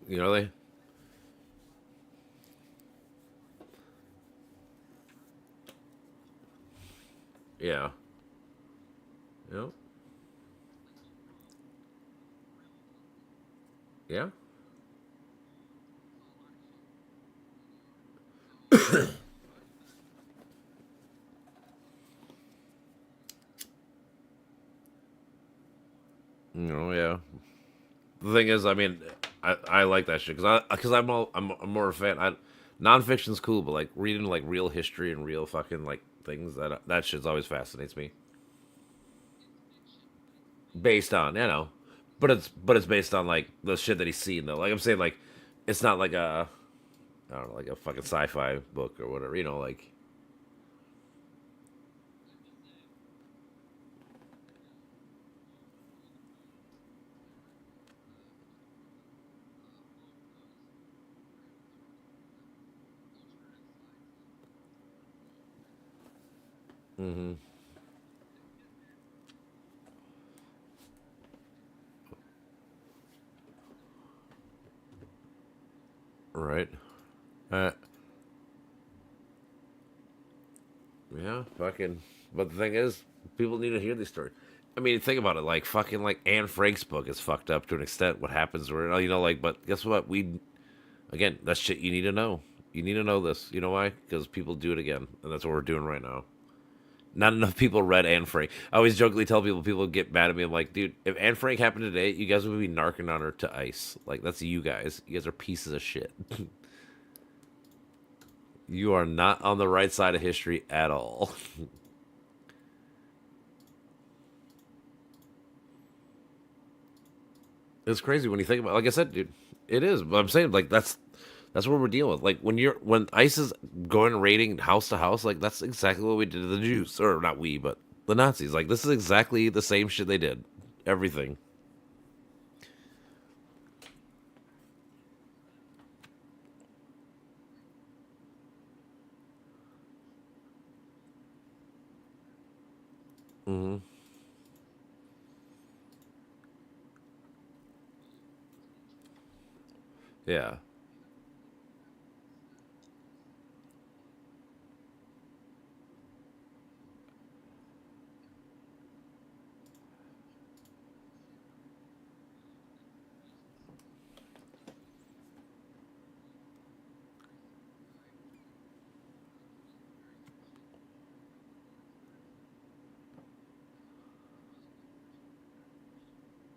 You know they. Yeah. Yep. Yeah. Yeah. The thing is, I mean, I like that shit because I'm more a fan. Nonfiction's cool, but like reading like real history and real fucking like things that shit's always fascinates me. Based on but it's based on like the shit that he's seen though. Like I'm saying, like it's not like a I don't know, like a fucking sci-fi book or whatever. Like right. Uh, yeah, fucking. But the thing is, people need to hear these stories. I mean, think about it. Like fucking like Anne Frank's book is fucked up to an extent. What happens where like, but guess what? Again, that's shit you need to know. You need to know this. You know why? Because people do it again, and that's what we're doing right now. Not enough people read Anne Frank. I always jokingly tell people get mad at me. I'm like, dude, if Anne Frank happened today, you guys would be narking on her to ice. Like that's you guys. You guys are pieces of shit. You are not on the right side of history at all. It's crazy when you think about. Like I said, dude, it is. But I'm saying like that's what we're dealing with. Like when ICE is going raiding house to house, like that's exactly what we did to the Jews, or not we, but the Nazis. Like this is exactly the same shit they did. Everything. Hmm. Yeah.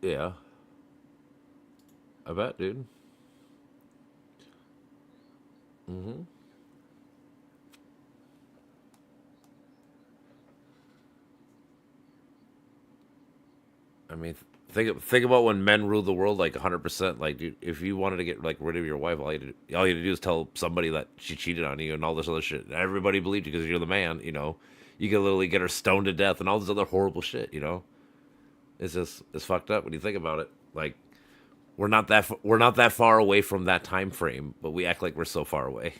Yeah. I bet, dude. Hmm. I mean, think about when men ruled the world like 100%. Like, dude, if you wanted to get like rid of your wife, all you had to do is tell somebody that she cheated on you and all this other shit. Everybody believed you because you're the man. You could literally get her stoned to death and all this other horrible shit. It's fucked up when you think about it. Like, we're not that far away from that time frame, but we act like we're so far away.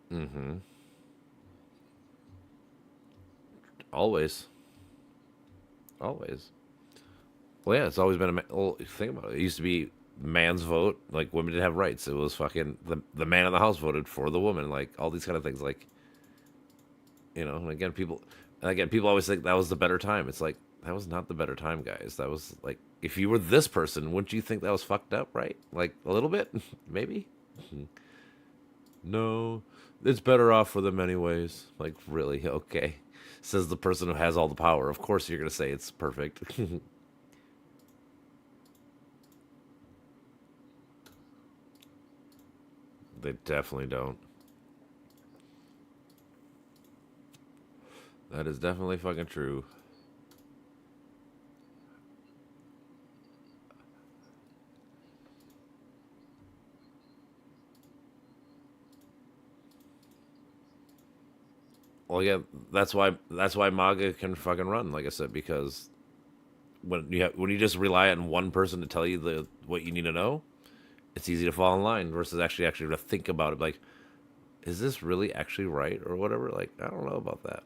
Hmm. Always, always. Well, yeah, it's always been well, think about it. It used to be man's vote. Like women didn't have rights. It was fucking the man in the house voted for the woman. Like all these kind of things. Like and again, people always think that was the better time. It's like that was not the better time, guys. That was like if you were this person, wouldn't you think that was fucked up, right? Like a little bit, maybe. No, it's better off for them anyways. Like really, okay. Says the person who has all the power. Of course, you're gonna say it's perfect. They definitely don't. That is definitely fucking true. Well, yeah, that's why MAGA can fucking run, like I said, because when you just rely on one person to tell you the what you need to know, it's easy to fall in line versus actually to think about it. Like, is this really actually right or whatever? Like, I don't know about that.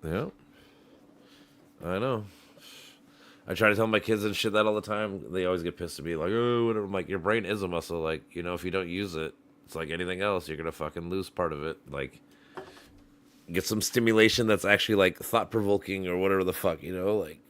Yeah, I know. I try to tell my kids and shit that all the time. They always get pissed at me, like, oh, whatever. I'm like, your brain is a muscle. Like, if you don't use it, it's like anything else. You're gonna fucking lose part of it. Like, get some stimulation that's actually like thought provoking or whatever the fuck. Like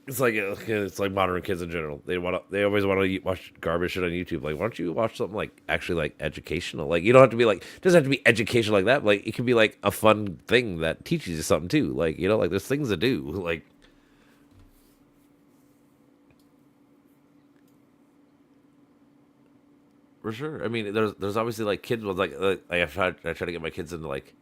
it's like modern kids in general. They always want to watch garbage shit on YouTube. Like, why don't you watch something like actually like educational? Like, you don't have to be like, it doesn't have to be educational like that. Like, it can be like a fun thing that teaches you something too. Like, like there's things to do. Like, for sure. I mean, there's obviously like kids ones like I try to get my kids into like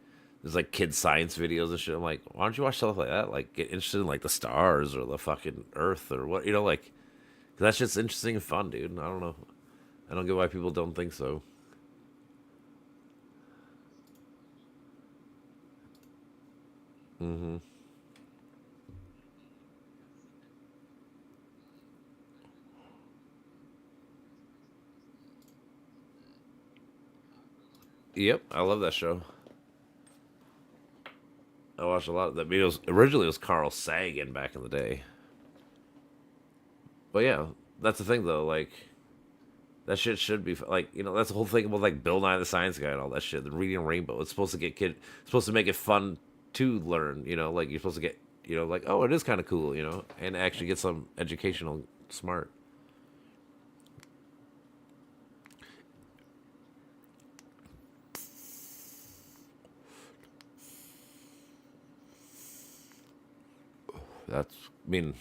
there's like kids science videos and shit. I'm like, why don't you watch stuff like that? Like, get interested in like the stars or the fucking Earth or what like 'cause that's just interesting and fun, dude. I don't know. I don't get why people don't think so. Hmm. Yep, I love that show. I watched a lot of that videos. Originally, it was Carl Sagan back in the day. But yeah, that's the thing though. Like, that shit should be like that's the whole thing about like Bill Nye the Science Guy and all that shit. The Reading Rainbow. It's supposed to it's supposed to make it fun to learn. Like you're supposed to get like, oh, it is kind of cool. And actually get some educational smart. That's I mean,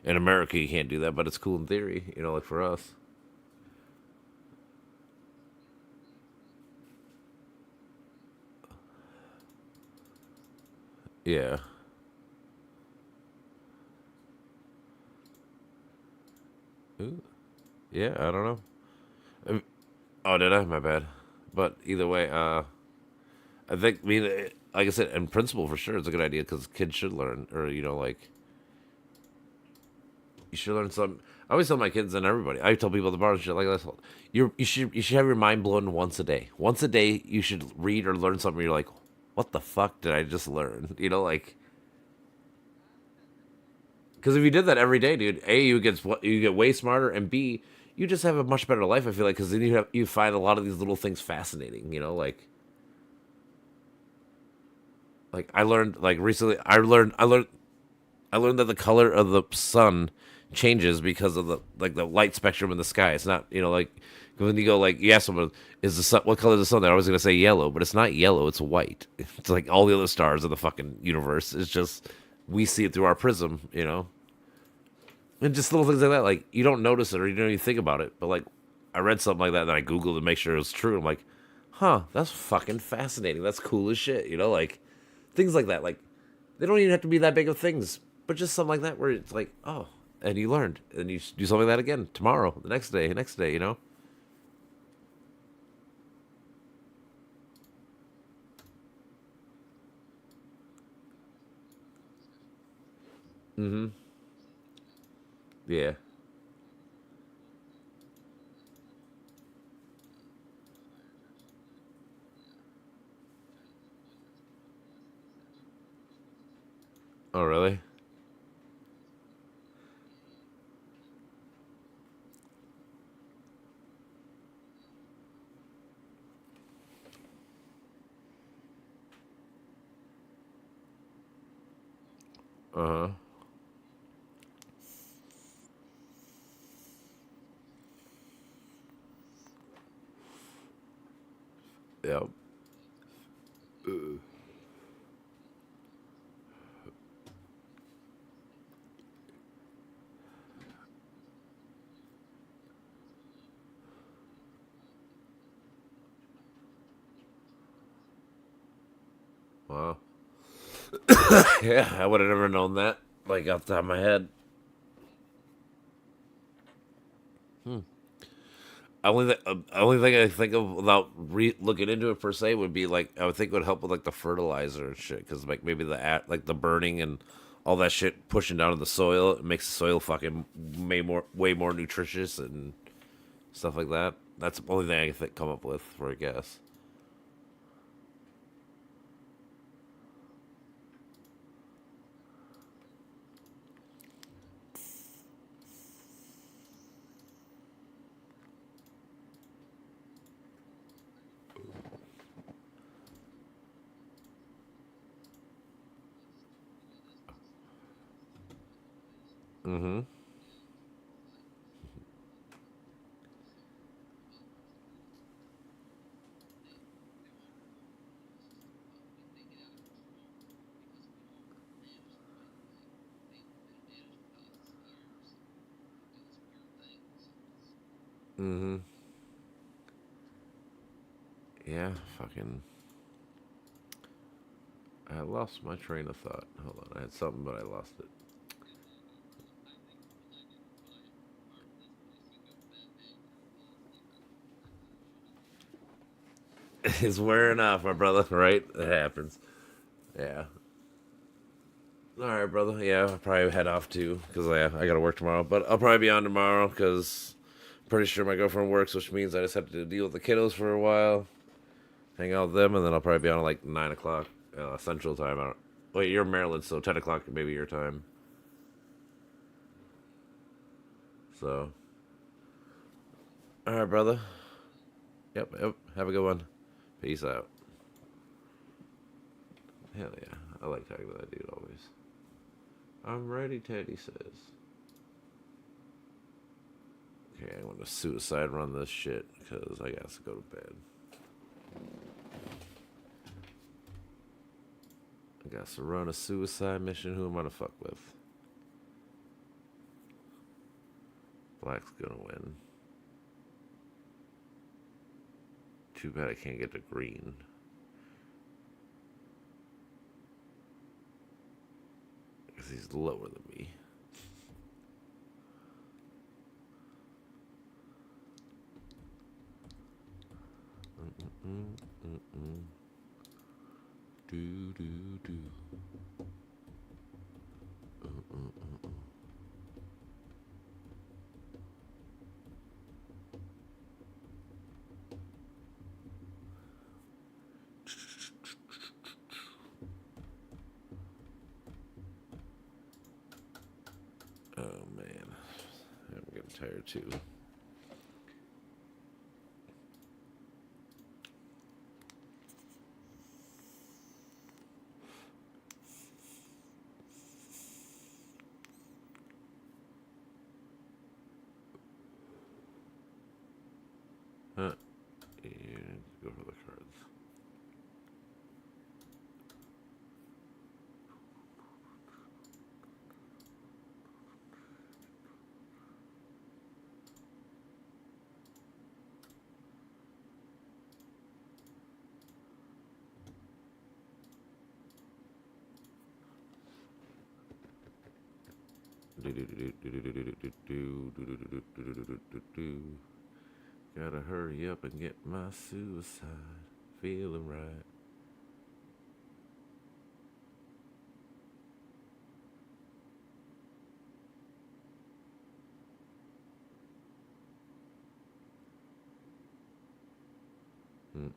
in America you can't do that, but it's cool in theory. Like for us. Yeah. Ooh. Yeah. I don't know. Oh, did I? My bad. But either way, I think, like I said, in principle, for sure, it's a good idea because kids should learn, or like you should learn some. I always tell my kids and everybody. I tell people at the bar and shit like this. You should have your mind blown once a day. Once a day, you should read or learn something. You're like, what the fuck did I just learn? Like, because if you did that every day, dude, a you get way smarter, and b you just have a much better life. I feel like because then you find a lot of these little things fascinating. Like I learned like recently. I learned that the color of the sun changes because of the light spectrum in the sky. It's not like when you go like you ask someone is the sun what color is the sun? They're always gonna say yellow, but it's not yellow. It's white. It's like all the other stars of the fucking universe. It's just we see it through our prism. And just little things like that. Like you don't notice it or you don't even think about it. But like I read something like that and I googled to make sure it was true. I'm like, huh, that's fucking fascinating. That's cool as shit. Like things like that. Like they don't even have to be that big of things, but just something like that where it's like, oh, and you learned, and you do something like that again tomorrow, the next day. Mm-hmm. Yeah. Oh, really? Uh huh. Yep. Wow. Yeah, I would have never known that. Like off the top of my head. Only thing I think of without looking into it per se would be like I would think it would help with like the fertilizer and shit because like maybe like the burning and all that shit pushing down in the soil it makes the soil fucking way more nutritious and stuff like that. That's the only thing I can come up with for a guess. Mm-hmm. Mm-hmm. Yeah, fucking. I lost my train of thought. Hold on, I had something, but I lost it. It's wearing off, my brother. Right? It happens. Yeah. All right, brother. Yeah, I'll probably head off too because I gotta work tomorrow. But I'll probably be on tomorrow because I'm pretty sure my girlfriend works, which means I just have to deal with the kiddos for a while, hang out with them, and then I'll probably be on at like 9 o'clock Central Time. I don't. Wait, you're in Maryland, so 10 o'clock maybe your time. So, all right, brother. Yep. Yep. Have a good one. Peace out. Hell yeah, I like talking to that dude always. I'm ready, Teddy says. Okay, I want to suicide run this shit because I got to go to bed. I got to run a suicide mission. Who am I to fuck with? Black's gonna win. Too bad I can't get to green. Because he's lower than me. Mm-mm-mm-mm. Do, do, do. Mm-mm-mm-mm. Oh, man. I'm getting tired, too. Huh. And go for the cards. Do, do, do, do, do, do, do, do, do, do, do, do, do, do, do, do, do. Gotta hurry up and get my suicide feeling right. Hmm.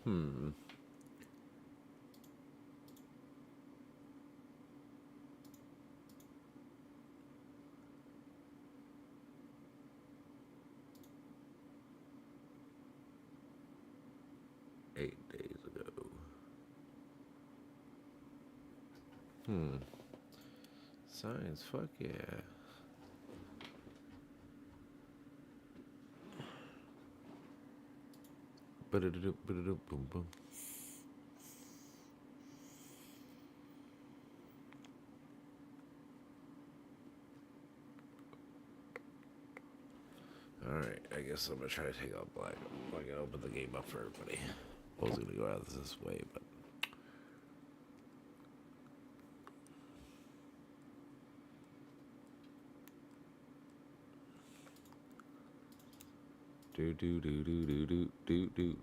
Hmm. 8 days ago. Hmm. Science, fuck yeah. Boom, boom. Alright, I guess I'm gonna try to take out black. I'm gonna open the game up for everybody. I was gonna go out this way, but. Do do do do do do do do.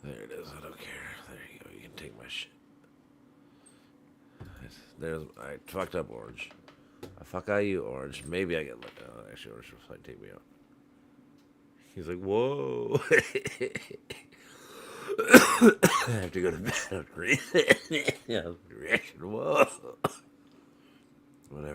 There it is. I don't care. There you go. You can take my shit. There's. I fucked up, Orange. I fuck out you, Orange. Maybe I get let down. Actually, Orange will probably take me out. He's like, whoa. I have to go to bed. Yeah, reaction. Whoa. Whatever.